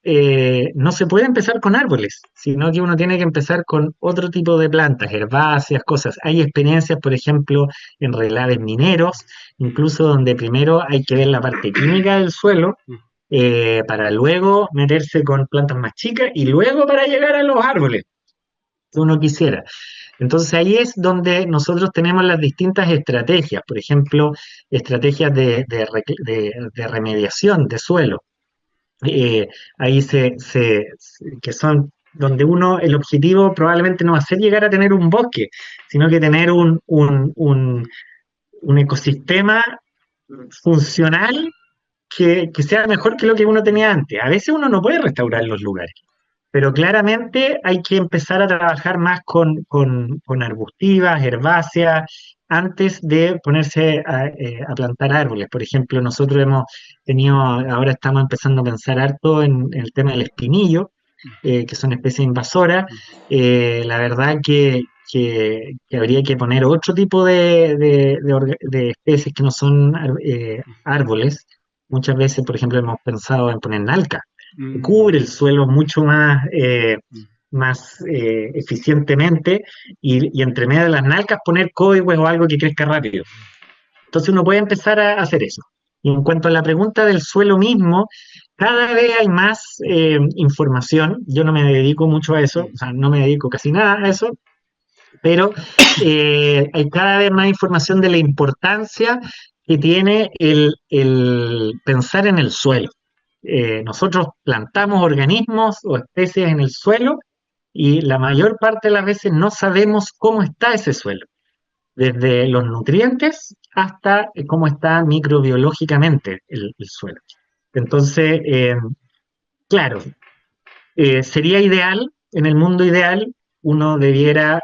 B: no se puede empezar con árboles, sino que uno tiene que empezar con otro tipo de plantas, herbáceas, cosas. Hay experiencias, por ejemplo, en relaves mineros, incluso donde primero hay que ver la parte química del suelo, para luego meterse con plantas más chicas y luego para llegar a los árboles que uno quisiera. Entonces ahí es donde nosotros tenemos las distintas estrategias, por ejemplo, estrategias de remediación de suelo. eh, Ahí que son donde uno, el objetivo probablemente no va a ser llegar a tener un bosque, sino que tener un ecosistema funcional que sea mejor que lo que uno tenía antes. A veces uno no puede restaurar los lugares, pero claramente hay que empezar a trabajar más con arbustivas, herbáceas, antes de ponerse a plantar árboles. Por ejemplo, nosotros hemos tenido, ahora estamos empezando a pensar harto en el tema del espinillo, que son especies invasoras. La verdad que habría que poner otro tipo de especies que no son árboles. Muchas veces, por ejemplo, hemos pensado en poner nalca, que
A: Mm,
B: cubre el suelo mucho más,
A: mm.
B: eficientemente, y entre medio de las nalcas poner códigos o algo que crezca rápido. Entonces uno puede empezar a hacer eso. Y en cuanto a la pregunta del suelo mismo, cada vez hay más información. Yo no me dedico mucho a eso, o sea, no me dedico casi nada a eso, pero hay cada vez más información de la importancia que tiene el pensar en el suelo. Nosotros plantamos organismos o especies en el suelo y la mayor parte de las veces no sabemos cómo está ese suelo, desde los nutrientes hasta cómo está microbiológicamente el suelo. Entonces, claro, sería ideal, en el mundo ideal, uno debiera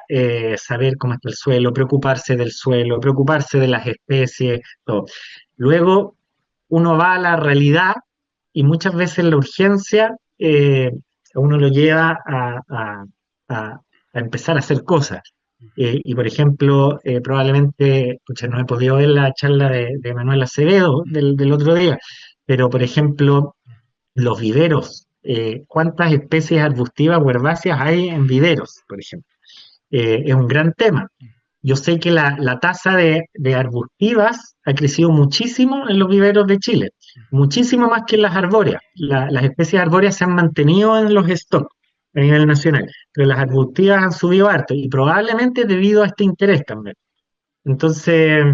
B: saber cómo está el suelo, preocuparse del suelo, preocuparse de las especies, todo. Luego, uno va a la realidad y muchas veces la urgencia a uno lo lleva a empezar a hacer cosas. Y por ejemplo, probablemente, pucha, no he podido ver la charla de Manuel Acevedo del otro día, pero por ejemplo, los viveros, ¿cuántas especies arbustivas o herbáceas hay en viveros, por ejemplo? Es un gran tema. Yo sé que la tasa de arbustivas ha crecido muchísimo en los viveros de Chile, muchísimo más que en las arbóreas. Las especies arbóreas se han mantenido en los stocks a nivel nacional, pero las arbustivas han subido harto y probablemente debido a este interés también. Entonces,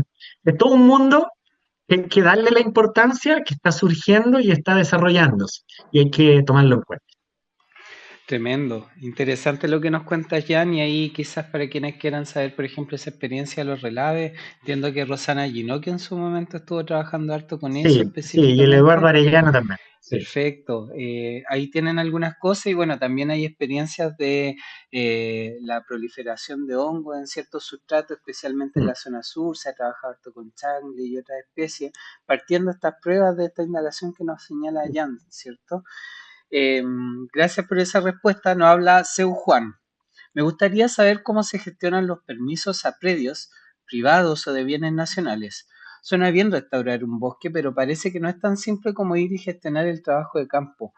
B: es todo un mundo que hay que darle la importancia que está surgiendo y está desarrollándose, y hay que tomarlo en cuenta.
A: Tremendo, interesante lo que nos cuentas, Jan, y ahí quizás para quienes quieran saber, por ejemplo, esa experiencia de los relaves, entiendo que Rosana Ginocchio en su momento estuvo trabajando harto con eso
B: Sí, sí, y el Eduardo
A: específicamente.
B: Arellano también. Sí.
A: Perfecto, ahí tienen algunas cosas y bueno, también hay experiencias de la proliferación de hongos en ciertos sustratos, especialmente en
B: Mm.
A: la zona sur, se ha trabajado harto con changle y otras especies, partiendo de estas pruebas de esta indagación que nos señala Jan, ¿cierto? Eh, Gracias por esa respuesta. Nos habla Seu Juan. Me gustaría saber cómo se gestionan los permisos a predios privados o de bienes nacionales. Suena bien restaurar un bosque, pero parece que no es tan simple como ir y gestionar el trabajo de campo.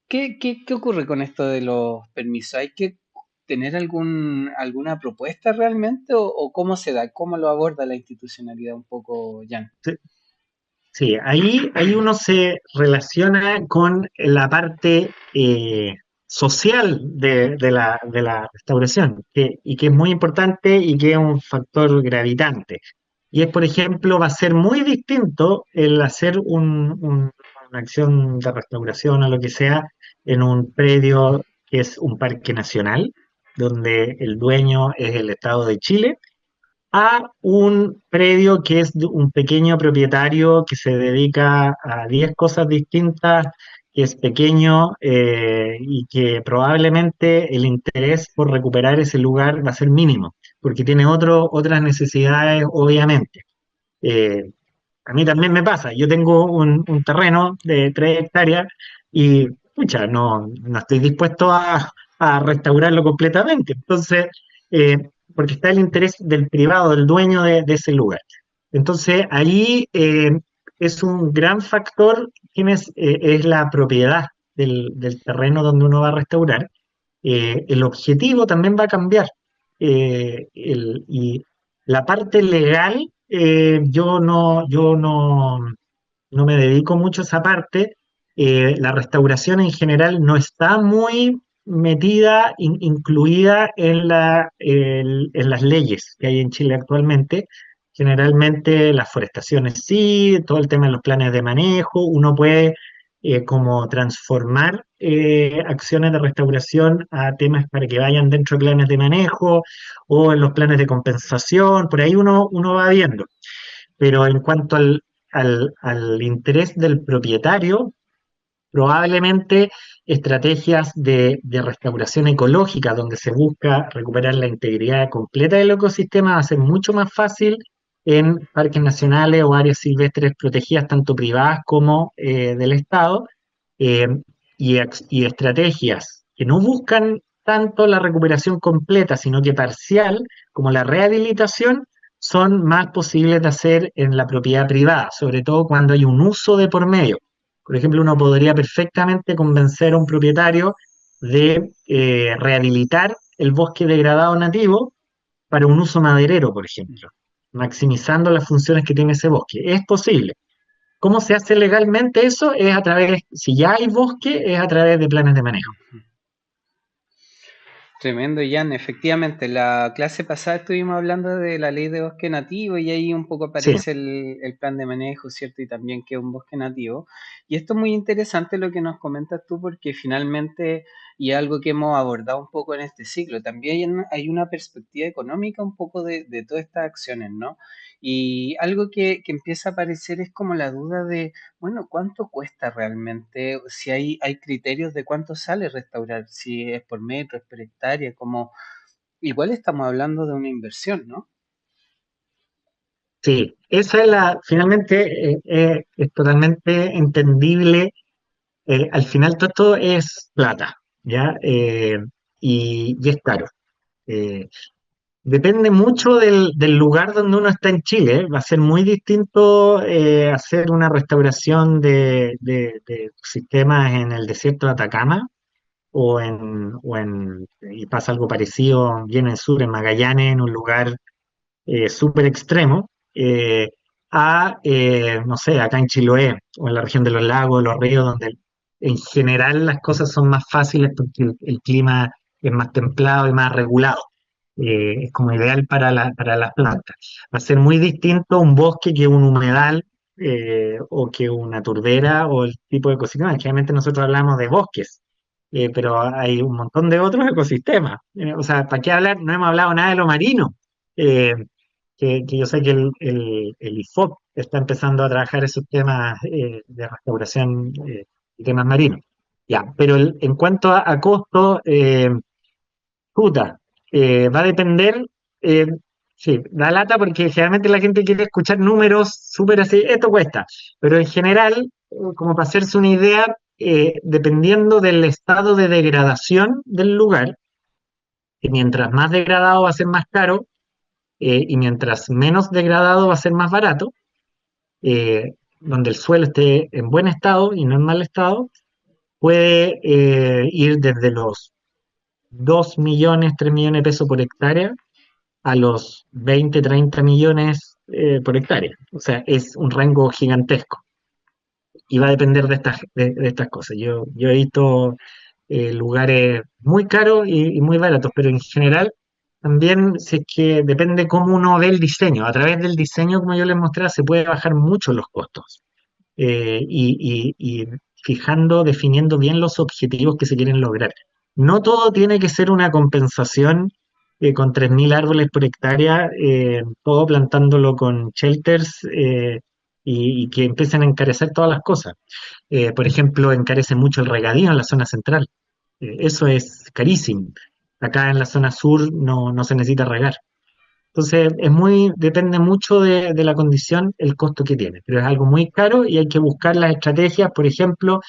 A: ¿Qué ocurre con esto de los permisos? ¿Hay que tener alguna propuesta realmente o cómo se da? ¿Cómo lo aborda la institucionalidad un poco, Jan?
B: Sí, sí, ahí uno se relaciona con la parte social de la restauración, y que es muy importante y que es un factor gravitante. Y es, por ejemplo, va a ser muy distinto el hacer una acción de restauración o lo que sea en un predio que es un parque nacional, donde el dueño es el Estado de Chile, a un predio que es de un pequeño propietario que se dedica a 10 cosas distintas, que es pequeño y que probablemente el interés por recuperar ese lugar va a ser mínimo, porque tiene otras necesidades, obviamente. Eh, a mí también me pasa, yo tengo un terreno de 3 hectáreas y, pucha, no estoy dispuesto a restaurarlo completamente. Entonces, porque está el interés del privado, del dueño de ese lugar. Entonces, ahí es un gran factor es la propiedad del terreno donde uno va a restaurar. El objetivo también va a cambiar. Y la parte legal, yo no me dedico mucho a esa parte. La restauración en general no está muy metida, incluida en las leyes que hay en Chile actualmente. Generalmente las forestaciones sí, todo el tema de los planes de manejo, uno puede como transformar acciones de restauración a temas para que vayan dentro de planes de manejo o en los planes de compensación, por ahí uno va viendo. Pero en cuanto al interés del propietario, probablemente estrategias de restauración ecológica, donde se busca recuperar la integridad completa del ecosistema, va a ser mucho más fácil en parques nacionales o áreas silvestres protegidas, tanto privadas como del Estado, eh, y estrategias que no buscan tanto la recuperación completa, sino que parcial, como la rehabilitación, son más posibles de hacer en la propiedad privada, sobre todo cuando hay un uso de por medio. Por ejemplo, uno podría perfectamente convencer a un propietario de rehabilitar el bosque degradado nativo para un uso maderero, por ejemplo, maximizando las funciones que tiene ese bosque. Es posible. ¿Cómo se hace legalmente eso? Es a través, si ya hay bosque, es a través de planes de manejo.
A: Tremendo, Jan. Efectivamente, la clase pasada estuvimos hablando de la ley de bosque nativo y ahí un poco
B: Sí,
A: aparece el plan de manejo, ¿cierto? Y también que es un bosque nativo. Y esto es muy interesante lo que nos comentas tú porque finalmente, y algo que hemos abordado un poco en este ciclo, también hay una perspectiva económica un poco de todas estas acciones, ¿no? Y algo que empieza a aparecer es como la duda de, bueno, ¿cuánto cuesta realmente? Si hay criterios de cuánto sale restaurar, si es por metro, es por hectárea, como igual estamos hablando de una inversión, ¿no?
B: sí. Esa finalmente es totalmente entendible. Al final todo esto es plata, ¿ya? Y es caro. Eh, Depende mucho del lugar donde uno está en Chile. Va a ser muy distinto hacer una restauración de sistemas en el desierto de Atacama y pasa algo parecido bien en el sur, en Magallanes, en un lugar súper extremo, no sé, acá en Chiloé o en la región de los lagos, de los ríos, donde en general las cosas son más fáciles porque el clima es más templado y más regulado. Es como ideal para las plantas. Va a ser muy distinto un bosque que un humedal o que una turbera o el tipo de ecosistema. Generalmente nosotros hablamos de bosques, pero hay un montón de otros ecosistemas. O sea, ¿para qué hablar? No hemos hablado nada de lo marino. Eh, que yo sé que el IFOP está empezando a trabajar esos temas de restauración y temas marinos. Ya, pero en cuanto a costo, puta, va a depender, eh, sí, da lata porque generalmente la gente quiere escuchar números súper así, esto cuesta, pero en general, como para hacerse una idea, dependiendo del estado de degradación del lugar, que mientras más degradado va a ser más caro, y mientras menos degradado va a ser más barato, donde el suelo esté en buen estado y no en mal estado, puede ir desde los 2 millones, 3 millones de pesos por hectárea a los 20 30 millones por hectárea. O sea, es un rango gigantesco y va a depender de estas cosas. Yo he visto lugares muy caros y muy baratos, pero en general también si es que depende cómo uno ve el diseño. A través del diseño, como yo les mostraba, se puede bajar mucho los costos. Y fijando, definiendo bien los objetivos que se quieren lograr. No todo tiene que ser una compensación con 3.000 árboles por hectárea, todo plantándolo con shelters y que empiecen a encarecer todas las cosas. Por ejemplo, encarece mucho el regadío en la zona central. Eso es carísimo. Acá en la zona sur no se necesita regar. Entonces, depende mucho de la condición, el costo que tiene, pero es algo muy caro y hay que buscar las estrategias, por ejemplo,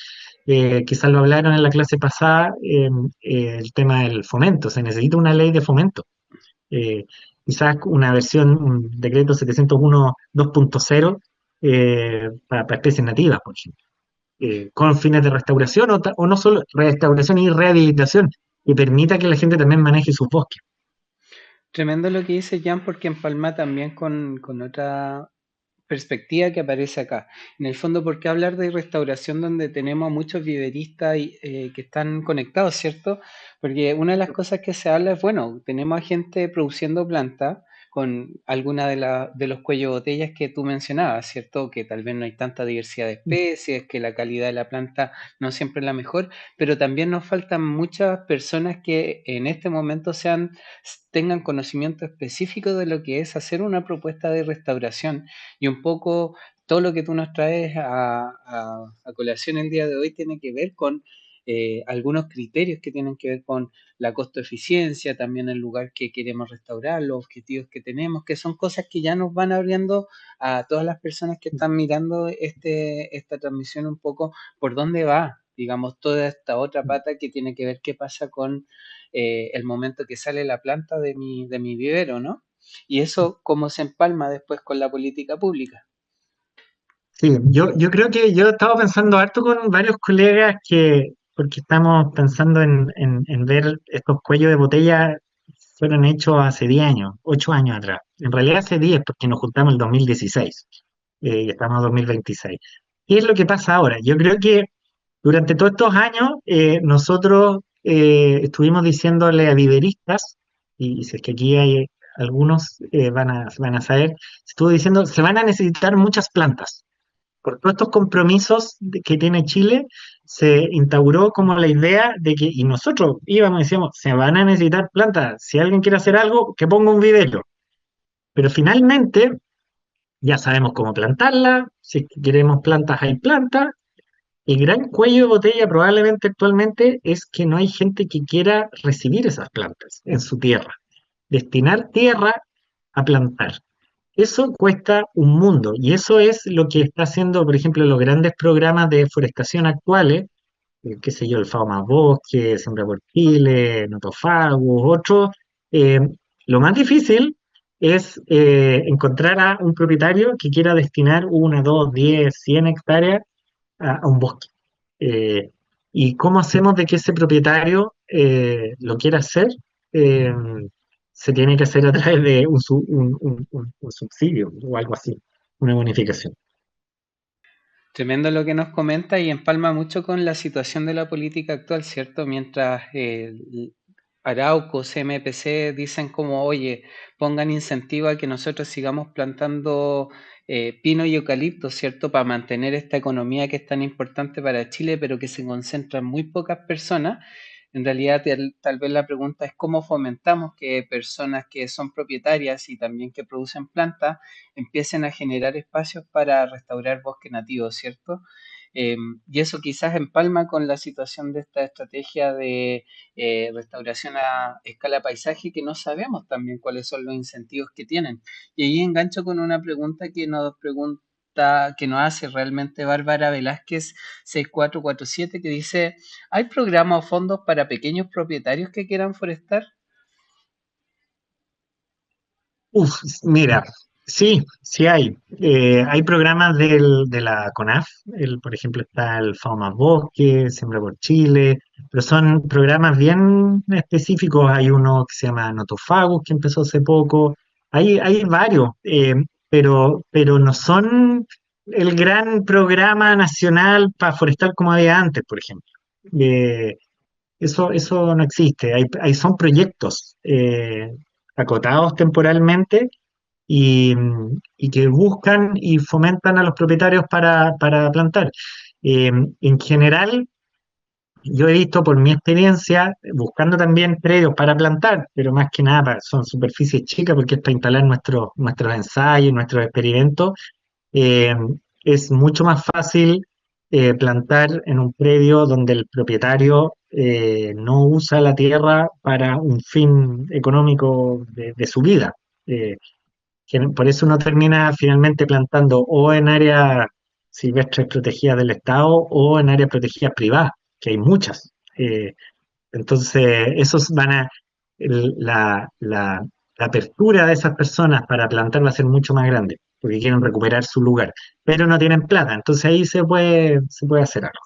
B: quizás lo hablaron en la clase pasada, el tema del fomento, se necesita una ley de fomento, eh, quizás una versión, un decreto 701 2.0 para especies nativas, por ejemplo, con fines de restauración o no solo restauración y rehabilitación, que permita que la gente también maneje sus bosques.
A: Tremendo lo que dice Jan, porque empalma también con otra perspectiva que aparece acá. En el fondo, ¿por qué hablar de restauración donde tenemos a muchos viveristas que están conectados, ¿cierto? Porque una de las cosas que se habla es, bueno, tenemos a gente produciendo plantas con alguna de los cuellos de botellas que tú mencionabas, ¿cierto? Que tal vez no hay tanta diversidad de especies, que la calidad de la planta no siempre es la mejor, pero también nos faltan muchas personas que en este momento tengan conocimiento específico de lo que es hacer una propuesta de restauración y un poco todo lo que tú nos traes a colación el día de hoy tiene que ver con algunos criterios que tienen que ver con la costo-eficiencia, también el lugar que queremos restaurar, los objetivos que tenemos, que son cosas que ya nos van abriendo a todas las personas que están mirando esta transmisión un poco por dónde va, digamos, toda esta otra pata que tiene que ver qué pasa con el momento que sale la planta de mi vivero, ¿no? Y eso cómo se empalma después con la política pública.
B: Sí, yo creo que yo estaba pensando harto con varios colegas porque estamos pensando en ver estos cuellos de botella, fueron hechos hace 10 años, 8 años atrás. En realidad hace 10 porque nos juntamos en el 2016 y estamos en 2026. ¿Qué es lo que pasa ahora? Yo creo que durante todos estos años nosotros estuvimos diciéndole a viveristas, y si es que aquí hay algunos van a saber, estuvo diciendo, se van a necesitar muchas plantas por todos estos compromisos que tiene Chile, se instauró como la idea de que, y nosotros íbamos y decíamos, se van a necesitar plantas, si alguien quiere hacer algo, que ponga un vivero. Pero finalmente ya sabemos cómo plantarla, si queremos plantas hay plantas. El gran cuello de botella probablemente actualmente es que no hay gente que quiera recibir esas plantas en su tierra, destinar tierra a plantar. Eso cuesta un mundo y eso es lo que está haciendo, por ejemplo, los grandes programas de deforestación actuales, qué sé yo, el Más Bosque, Siembra por Chile, Notofagus, otros. eh, lo más difícil es encontrar a un propietario que quiera destinar 1, 2, 10, 100 hectáreas a un bosque. Eh, ¿Y cómo hacemos de que ese propietario lo quiera hacer? Eh, Se tiene que hacer a través de un subsidio o algo así, una bonificación.
A: Tremendo lo que nos comenta y empalma mucho con la situación de la política actual, ¿cierto? Mientras Arauco, CMPC dicen como, oye, pongan incentivo a que nosotros sigamos plantando pino y eucalipto, ¿cierto? Para mantener esta economía que es tan importante para Chile, pero que se concentra en muy pocas personas. En realidad, tal vez la pregunta es cómo fomentamos que personas que son propietarias y también que producen plantas empiecen a generar espacios para restaurar bosque nativo, ¿cierto? Y eso quizás empalma con la situación de esta estrategia de restauración a escala paisaje que no sabemos también cuáles son los incentivos que tienen. Y ahí engancho con una pregunta que nos hace realmente Bárbara Velázquez 6447 que dice, ¿hay programas o fondos para pequeños propietarios que quieran forestar?
B: Mira, sí, sí hay. Hay programas de la CONAF, por ejemplo está el Más Bosque, Siembra por Chile, pero son programas bien específicos. Hay uno que se llama Notofagus, que empezó hace poco. Hay varios, pero no son el gran programa nacional para forestal como había antes, por ejemplo. Eso no existe. Son proyectos. acotados temporalmente y que buscan y fomentan a los propietarios para plantar. En general, yo he visto por mi experiencia, buscando también predios para plantar, pero más que nada son superficies chicas porque es para instalar nuestros ensayos, nuestros experimentos. eh, es mucho más fácil plantar en un predio donde el propietario no usa la tierra para un fin económico de su vida. Eh, por eso uno termina finalmente plantando o en áreas silvestres protegidas del Estado o en áreas protegidas privadas, que hay muchas. Entonces, esos van a, la apertura de esas personas para plantar va a ser mucho más grande, porque quieren recuperar su lugar, pero no tienen plata, entonces ahí se puede hacer algo.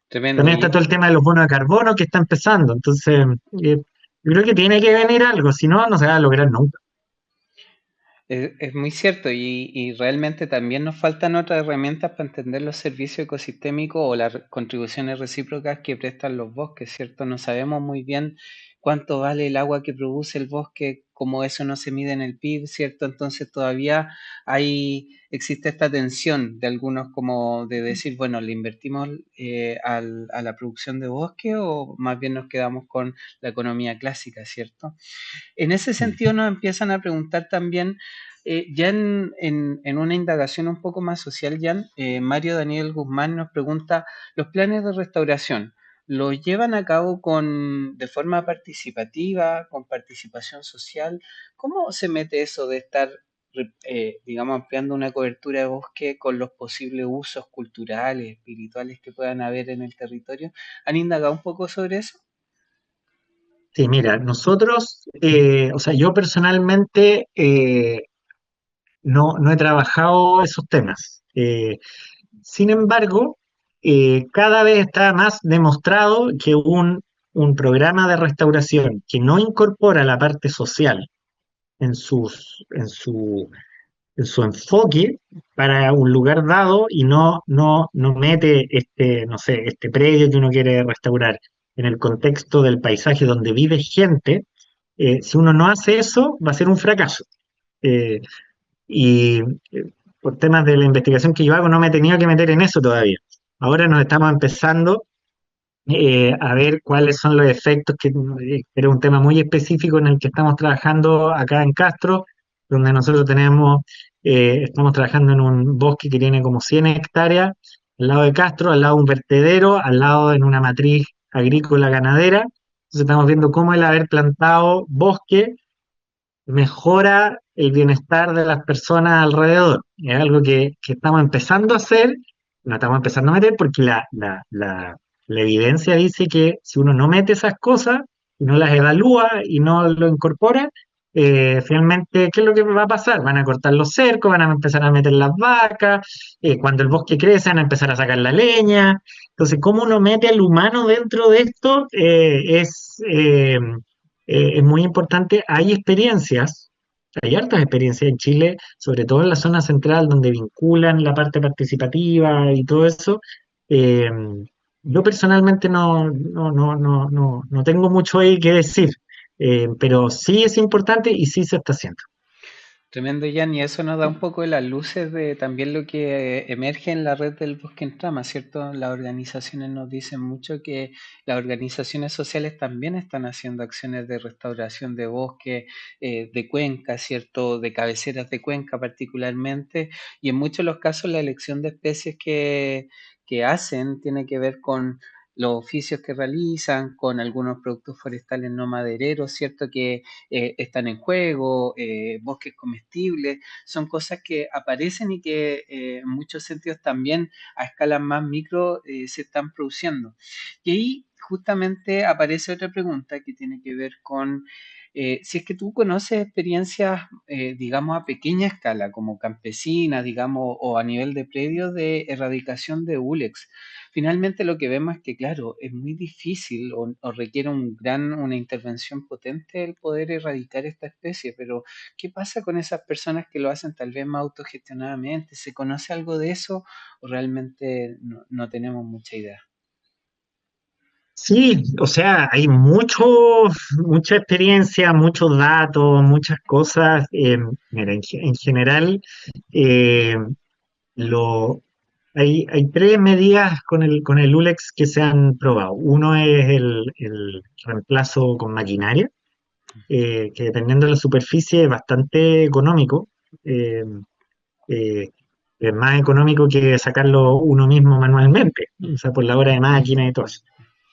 A: Tremendo.
B: También está todo el tema de los bonos de carbono que está empezando, entonces yo creo que tiene que venir algo, si no, no se va a lograr nunca.
A: Es muy cierto y realmente también nos faltan otras herramientas para entender los servicios ecosistémicos o las contribuciones recíprocas que prestan los bosques, ¿cierto? No sabemos muy bien cuánto vale el agua que produce el bosque, como eso no se mide en el PIB, ¿cierto? Entonces todavía existe esta tensión de algunos como de decir, bueno, ¿le invertimos a la producción de bosque o más bien nos quedamos con la economía clásica, ¿cierto? En ese sentido nos empiezan a preguntar también, ya en una indagación un poco más social, Jan, Mario Daniel Guzmán nos pregunta, ¿los planes de restauración los llevan a cabo de forma participativa, con participación social? ¿Cómo se mete eso de estar, digamos, ampliando una cobertura de bosque con los posibles usos culturales, espirituales que puedan haber en el territorio? ¿Han indagado un poco sobre eso?
B: Sí, mira, nosotros, o sea, yo personalmente no he trabajado esos temas. Sin embargo, cada vez está más demostrado que un programa de restauración que no incorpora la parte social en su enfoque para un lugar dado y no mete no sé, este predio que uno quiere restaurar en el contexto del paisaje donde vive gente, si uno no hace eso, va a ser un fracaso. Eh, y por temas de la investigación que yo hago, no me he tenido que meter en eso todavía. Ahora nos estamos empezando a ver cuáles son los efectos, que era un tema muy específico en el que estamos trabajando acá en Castro, donde nosotros estamos trabajando en un bosque que tiene como 100 hectáreas, al lado de Castro, al lado de un vertedero, al lado en una matriz agrícola ganadera. Entonces estamos viendo cómo el haber plantado bosque mejora el bienestar de las personas alrededor. Es algo que estamos empezando a hacer, no estamos empezando a meter porque la evidencia dice que si uno no mete esas cosas, y no las evalúa y no lo incorpora, finalmente, ¿qué es lo que va a pasar? Van a cortar los cercos, van a empezar a meter las vacas, cuando el bosque crece van a empezar a sacar la leña. Entonces, ¿cómo uno mete al humano dentro de esto? Es muy importante. Hay experiencias, hay hartas experiencias en Chile, sobre todo en la zona central, donde vinculan la parte participativa y todo eso. Eh, yo personalmente no tengo mucho ahí que decir, pero sí es importante y sí se está haciendo.
A: Tremendo, Jan, y eso nos da un poco de las luces de también lo que emerge en la red del Bosque en Trama, ¿cierto? Las organizaciones nos dicen mucho que las organizaciones sociales también están haciendo acciones de restauración de bosque, de cuenca, ¿cierto? De cabeceras de cuenca particularmente, y en muchos de los casos la elección de especies que hacen tiene que ver con los oficios que realizan, con algunos productos forestales no madereros, ¿cierto? Que están en juego, bosques comestibles, son cosas que aparecen y que en muchos sentidos también a escalas más micro se están produciendo. Y ahí justamente aparece otra pregunta que tiene que ver con si es que tú conoces experiencias, digamos, a pequeña escala, como campesinas, digamos, o a nivel de predios de erradicación de ULEX. Finalmente lo que vemos es que, claro, es muy difícil o requiere una intervención potente el poder erradicar esta especie, pero ¿qué pasa con esas personas que lo hacen tal vez más autogestionadamente? ¿Se conoce algo de eso o realmente no tenemos mucha idea?
B: Sí, o sea, hay mucha experiencia, muchos datos, muchas cosas. Mira, en general, eh, lo, hay tres medidas con el ULEX que se han probado. Uno es el reemplazo con maquinaria, que dependiendo de la superficie es bastante económico. eh, eh, es más económico que sacarlo uno mismo manualmente, o sea, por la hora de máquina y todo eso.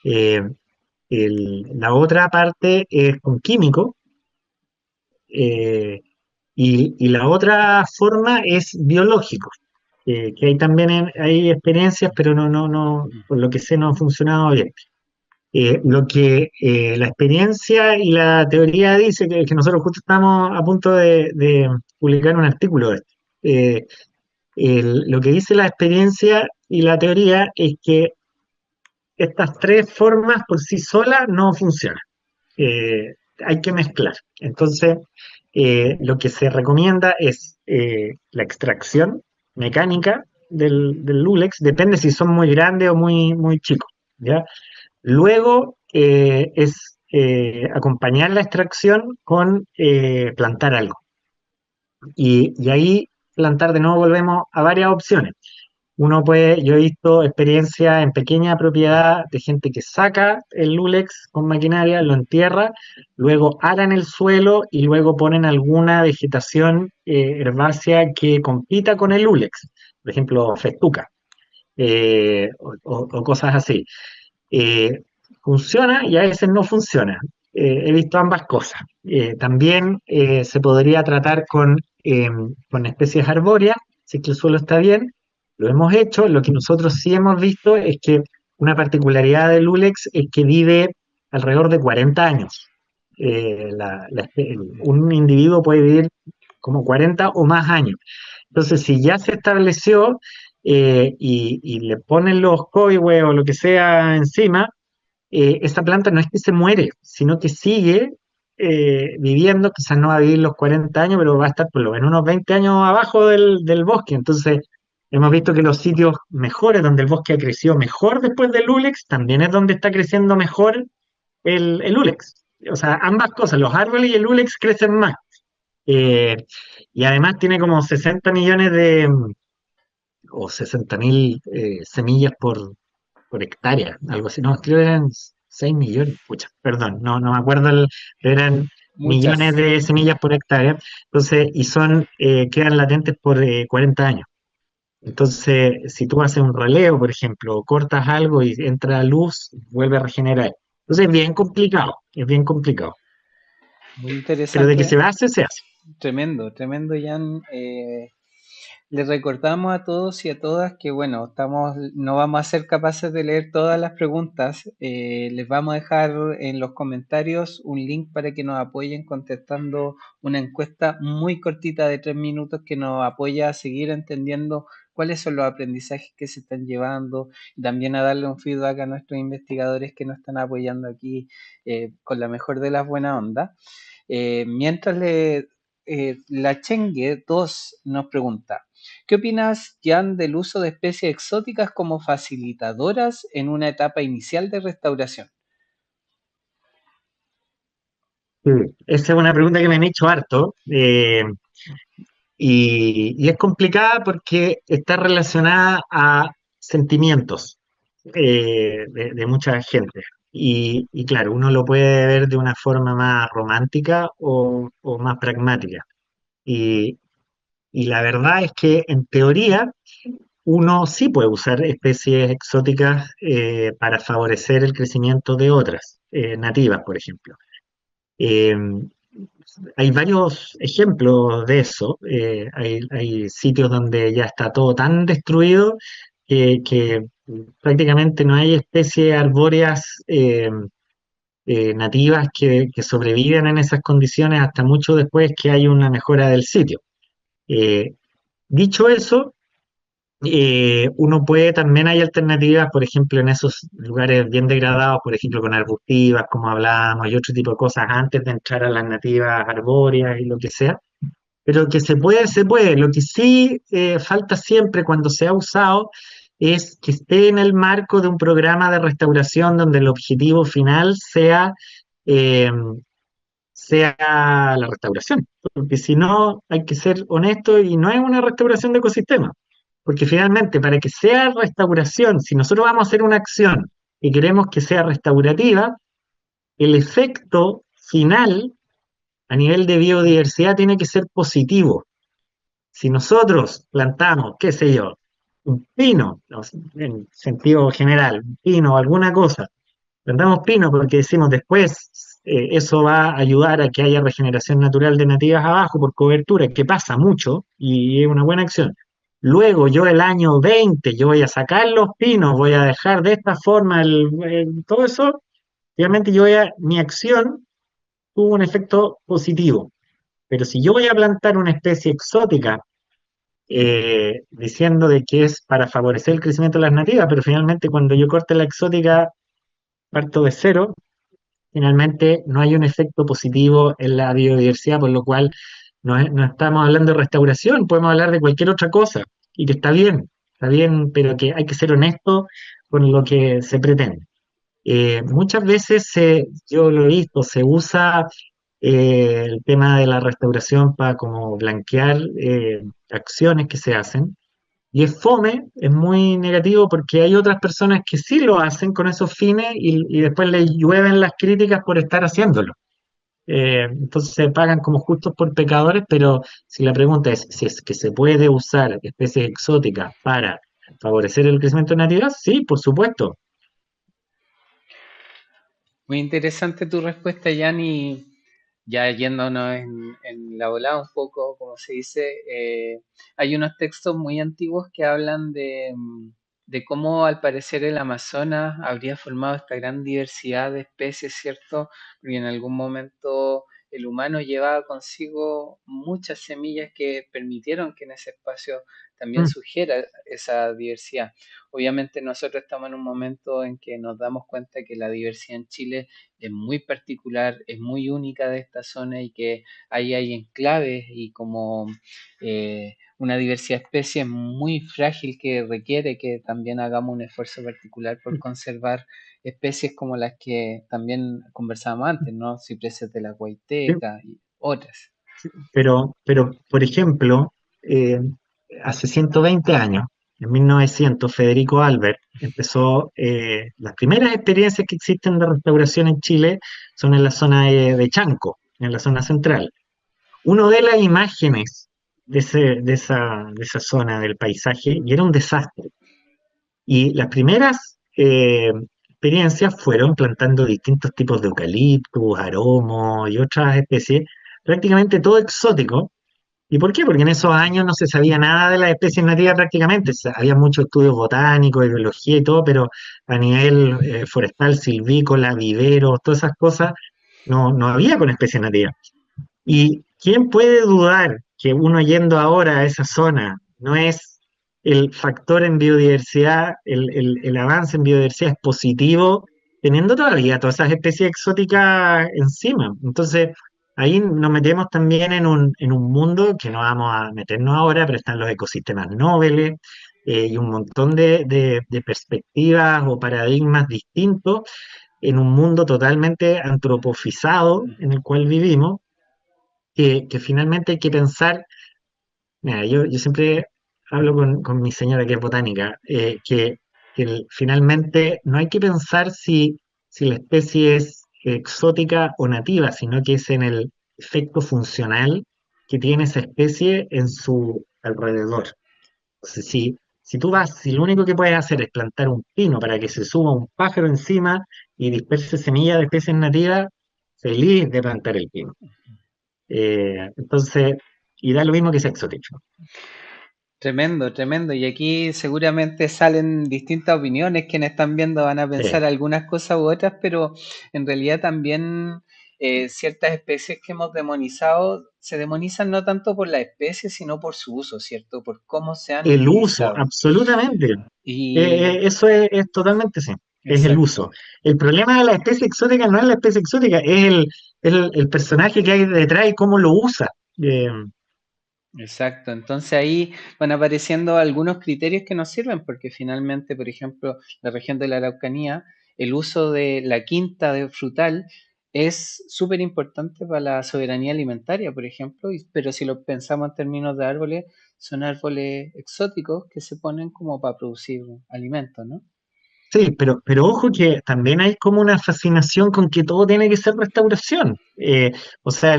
B: Eh, la otra parte es con químico, eh, y la otra forma es biológico, que hay también hay experiencias, pero no, por lo que sé no ha funcionado bien. Lo que la experiencia y la teoría dice que nosotros justo estamos a punto de publicar un artículo de esto. Lo que dice la experiencia y la teoría es que estas tres formas por sí solas no funcionan. Hay que mezclar. Entonces, lo que se recomienda es la extracción mecánica del Lulex, depende si son muy grandes o muy chicos, ¿ya? Luego es acompañar la extracción con plantar algo. Y ahí plantar de nuevo volvemos a varias opciones. Uno puede, yo he visto experiencias en pequeña propiedad de gente que saca el Lulex con maquinaria, lo entierra, luego aran el suelo y luego ponen alguna vegetación herbácea que compita con el Lulex, por ejemplo, festuca, o cosas así. Eh, Funciona y a veces no funciona. He visto ambas cosas. También se podría tratar con especies arbóreas, si es que el suelo está bien. Lo hemos hecho. Lo que nosotros sí hemos visto es que una particularidad del Ulex es que vive alrededor de 40 años. Un individuo puede vivir como 40 o más años. Entonces, si ya se estableció y le ponen los coihues o lo que sea encima, esa planta no es que se muere, sino que sigue viviendo, quizás no va a vivir los 40 años, pero va a estar por lo menos unos 20 años abajo del bosque. Entonces, hemos visto que los sitios mejores, donde el bosque ha crecido mejor después del Ulex, también es donde está creciendo mejor el Ulex. O sea, ambas cosas, los árboles y el Ulex crecen más. Eh, y además tiene como 60 millones o 60.000 semillas por hectárea, algo así. No, creo que eran 6 millones, pucha, perdón, no me acuerdo, pero eran millones
A: Muchas.
B: de semillas por hectárea. Entonces, y quedan latentes por 40 años. Entonces, si tú haces un relevo, por ejemplo, o cortas algo y entra luz, vuelve a regenerar. Entonces, es bien complicado.
A: Muy
B: Pero de que
A: interesante.
B: se hace, se hace.
A: Tremendo, tremendo, Jan. Les recordamos a todos y a todas que, bueno, no vamos a ser capaces de leer todas las preguntas. Les vamos a dejar en los comentarios un link para que nos apoyen contestando una encuesta muy cortita de 3 minutos que nos apoya a seguir entendiendo cuáles son los aprendizajes que se están llevando y también a darle un feedback a nuestros investigadores que nos están apoyando aquí con la mejor de las buenas ondas. Mientras la Chengue 2 nos pregunta, ¿qué opinas, Jan, del uso de especies exóticas como facilitadoras en una etapa inicial de restauración?
B: Sí, esa es una pregunta que me han hecho harto. Y es complicada porque está relacionada a sentimientos de mucha gente. Y claro, uno lo puede ver de una forma más romántica o más pragmática. Y, y la verdad es que en teoría uno sí puede usar especies exóticas para favorecer el crecimiento de otras, nativas, por ejemplo. Eh, Hay varios ejemplos de eso. Hay sitios donde ya está todo tan destruido que prácticamente no hay especies arbóreas nativas que sobreviven en esas condiciones hasta mucho después que hay una mejora del sitio. Eh, Dicho eso, uno puede, también hay alternativas, por ejemplo, en esos lugares bien degradados, por ejemplo, con arbustivas, como hablábamos, y otro tipo de cosas antes de entrar a las nativas arbóreas y lo que sea. Pero que se puede, se puede. Lo que sí falta siempre cuando se ha usado es que esté en el marco de un programa de restauración donde el objetivo final eh, sea la restauración. Porque si no, hay que ser honesto y no es una restauración de ecosistema. Porque finalmente, para que sea restauración, si nosotros vamos a hacer una acción y queremos que sea restaurativa, el efecto final a nivel de biodiversidad tiene que ser positivo. Si nosotros plantamos, qué sé yo, un pino, no sé, en sentido general, un pino o alguna cosa, plantamos pino porque decimos después eso va a ayudar a que haya regeneración natural de nativas abajo por cobertura, que pasa mucho y es una buena acción. Luego yo el año 20 yo voy a sacar los pinos, voy a dejar de esta forma todo eso, realmente mi acción tuvo un efecto positivo. Pero si yo voy a plantar una especie exótica diciendo de que es para favorecer el crecimiento de las nativas, pero finalmente cuando yo corte la exótica parto de cero, finalmente no hay un efecto positivo en la biodiversidad, por lo cual no estamos hablando de restauración, podemos hablar de cualquier otra cosa, y que está bien, pero que hay que ser honesto con lo que se pretende. Muchas veces yo lo he visto, se usa el tema de la restauración para como blanquear acciones que se hacen, y es fome, es muy negativo porque hay otras personas que sí lo hacen con esos fines y después les llueven las críticas por estar haciéndolo. Entonces se pagan como justos por pecadores, pero si la pregunta es si es que se puede usar especies exóticas para favorecer el crecimiento de nativas, sí, por supuesto.
A: Muy interesante tu respuesta, Yanni. Ya yéndonos en la volada un poco, como se dice, hay unos textos muy antiguos que hablan de cómo al parecer el Amazonas habría formado esta gran diversidad de especies, ¿cierto? Porque en algún momento el humano llevaba consigo muchas semillas que permitieron que en ese espacio también
B: Mm,
A: surgiera esa diversidad. Obviamente nosotros estamos en un momento en que nos damos cuenta que la diversidad en Chile es muy particular, es muy única de esta zona y que ahí hay enclaves y como una diversidad de especies muy frágil que requiere que también hagamos un esfuerzo particular por conservar especies como las que también conversábamos antes, ¿no? Cipreses de la
B: sí,
A: Guaiteca y otras.
B: pero, por ejemplo, eh, hace 120 años, en 1900, Federico Albert empezó, las primeras experiencias que existen de restauración en Chile son en la zona de Chanco, en la zona central. Uno ve las imágenes de esa zona del paisaje y era un desastre. Y las primeras experiencias fueron plantando distintos tipos de eucaliptus, aromos y otras especies, prácticamente todo exótico. ¿Y por qué? Porque en esos años no se sabía nada de las especies nativas prácticamente. Había muchos estudios botánicos, de biología y todo, pero a nivel forestal, silvícola, viveros, todas esas cosas, no había con especies nativas. ¿Y quién puede dudar que uno yendo ahora a esa zona no es el factor en biodiversidad, el avance en biodiversidad es positivo, teniendo todavía todas esas especies exóticas encima? Entonces, ahí nos metemos también en un mundo que no vamos a meternos ahora, pero están los ecosistemas nobles y un montón de perspectivas o paradigmas distintos en un mundo totalmente antropofizado en el cual vivimos que finalmente hay que pensar, mira, yo siempre hablo con mi señora que es botánica, que finalmente no hay que pensar si la especie es exótica o nativa, sino que es en el efecto funcional que tiene esa especie en su alrededor. Entonces, si tú vas, si lo único que puedes hacer es plantar un pino para que se suba un pájaro encima y disperse semillas de especies nativas, feliz de plantar el pino. Entonces, y da lo mismo que sea exótico.
A: Tremendo, tremendo. Y aquí seguramente salen distintas opiniones. Quienes están viendo van a
B: Sí.
A: pensar algunas cosas u otras, pero en realidad también ciertas especies que hemos demonizado se demonizan no tanto por la especie, sino por su uso, ¿cierto? Por cómo se han
B: El uso,
A: utilizado.
B: absolutamente.
A: Y
B: Eso es totalmente sí, es el
A: exacto.
B: uso. El problema de la especie exótica no es la especie exótica, es el personaje que hay detrás y cómo lo usa. Eh,
A: Exacto, entonces ahí van apareciendo algunos criterios que nos sirven, porque finalmente, por ejemplo, la región de la Araucanía, el uso de la quinta de frutal es súper importante para la soberanía alimentaria, por ejemplo, pero si lo pensamos en términos de árboles, son árboles exóticos que se ponen como para producir alimentos, ¿no?
B: Sí, pero ojo que también hay como una fascinación con que todo tiene que ser restauración. O sea,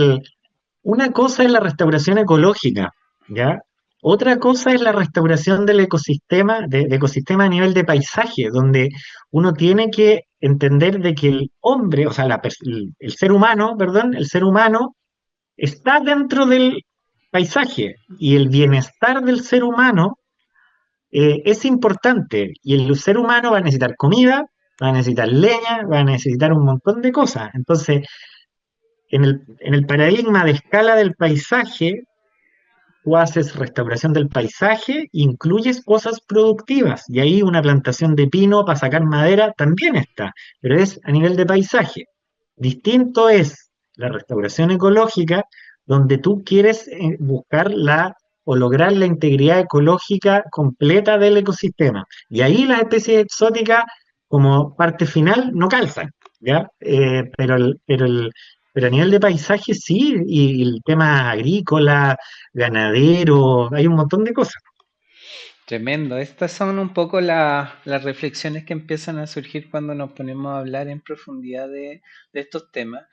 B: una cosa es la restauración ecológica, ¿ya? Otra cosa es la restauración del ecosistema, del ecosistema a nivel de paisaje, donde uno tiene que entender de que el hombre, o sea, el ser humano, perdón, el ser humano está dentro del paisaje y el bienestar del ser humano es importante y el ser humano va a necesitar comida, va a necesitar leña, va a necesitar un montón de cosas. Entonces, en el paradigma de escala del paisaje, tú haces restauración del paisaje, incluyes cosas productivas y ahí una plantación de pino para sacar madera también está, pero es a nivel de paisaje. Distinto es la restauración ecológica, donde tú quieres buscar o lograr la integridad ecológica completa del ecosistema. Y ahí las especies exóticas, como parte final, no calzan, ¿ya? Pero a nivel de paisaje sí, y el tema agrícola, ganadero, hay un montón de cosas.
A: Tremendo. Estas son un poco las reflexiones que empiezan a surgir cuando nos ponemos a hablar en profundidad de estos temas.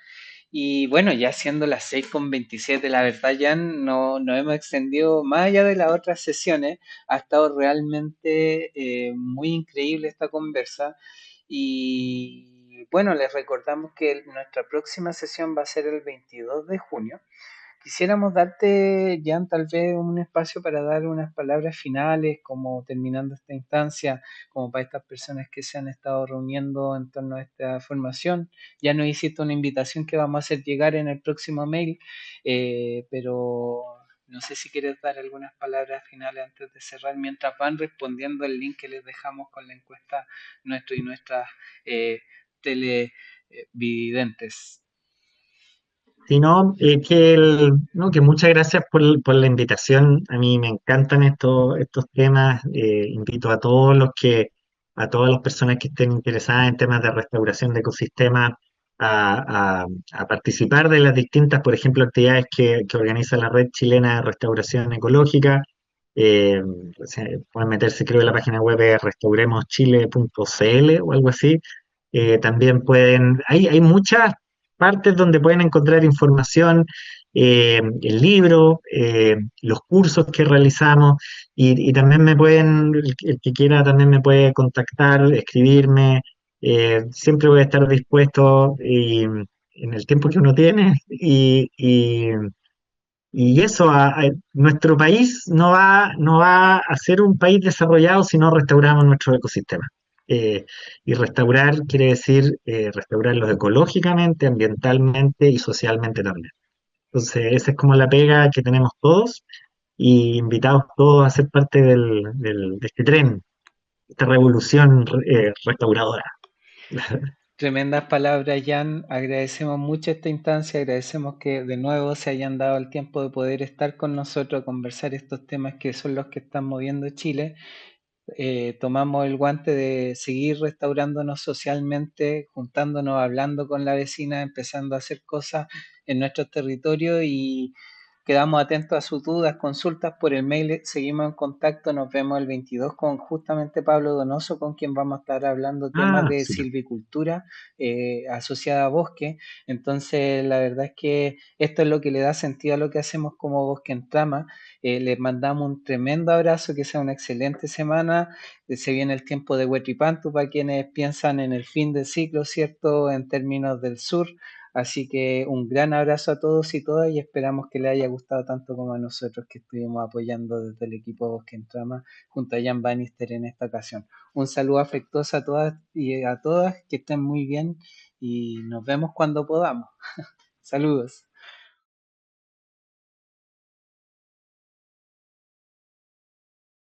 A: Y bueno, ya siendo las 6:27, la verdad ya no nos hemos extendido más allá de las otras sesiones. Ha estado realmente muy increíble esta conversa. Y bueno, les recordamos que nuestra próxima sesión va a ser el 22 de junio. Quisiéramos darte, Jan, tal vez un espacio para dar unas palabras finales, como terminando esta instancia, como para estas personas que se han estado reuniendo en torno a esta formación. Ya nos hiciste una invitación que vamos a hacer llegar en el próximo mail, pero no sé si quieres dar algunas palabras finales antes de cerrar, mientras van respondiendo el link que les dejamos con la encuesta nuestro y nuestras televidentes.
B: Sino no, que muchas gracias por la invitación. A mí me encantan estos temas. Invito a todas las personas que estén interesadas en temas de restauración de ecosistemas a participar de las distintas, por ejemplo, actividades que organiza la Red Chilena de Restauración Ecológica. Pueden meterse, creo, en la página web es restauremoschile.cl o algo así. También hay muchas partes donde pueden encontrar información, el libro, los cursos que realizamos y también el que quiera también me puede contactar, escribirme. Siempre voy a estar dispuesto en el tiempo que uno tiene y eso, nuestro país no va a ser un país desarrollado si no restauramos nuestro ecosistema. Y restaurar quiere decir restaurarlos ecológicamente, ambientalmente y socialmente también. Entonces, esa es como la pega que tenemos todos y invitados todos a ser parte de este tren, esta revolución restauradora.
A: Tremendas palabras, Jan. Agradecemos mucho esta instancia, agradecemos que de nuevo se hayan dado el tiempo de poder estar con nosotros a conversar estos temas que son los que están moviendo Chile. Tomamos el guante de seguir restaurándonos socialmente, juntándonos, hablando con la vecina, empezando a hacer cosas en nuestros territorios y quedamos atentos a sus dudas, consultas por el mail, seguimos en contacto, nos vemos el 22 con justamente Pablo Donoso, con quien vamos a estar hablando temas
B: Ah,
A: de
B: súper.
A: silvicultura asociada a bosque. Entonces, la verdad es que esto es lo que le da sentido a lo que hacemos como Bosque en Trama. Les mandamos un tremendo abrazo, que sea una excelente semana. Se viene el tiempo de Huetripantu para quienes piensan en el fin del ciclo, ¿cierto? En términos del sur. Así que un gran abrazo a todos y todas y esperamos que les haya gustado tanto como a nosotros que estuvimos apoyando desde el equipo Bosque en Trama junto a Jan Bannister en esta ocasión. Un saludo afectuoso a todas y a todas, que estén muy bien y nos vemos cuando podamos. Saludos.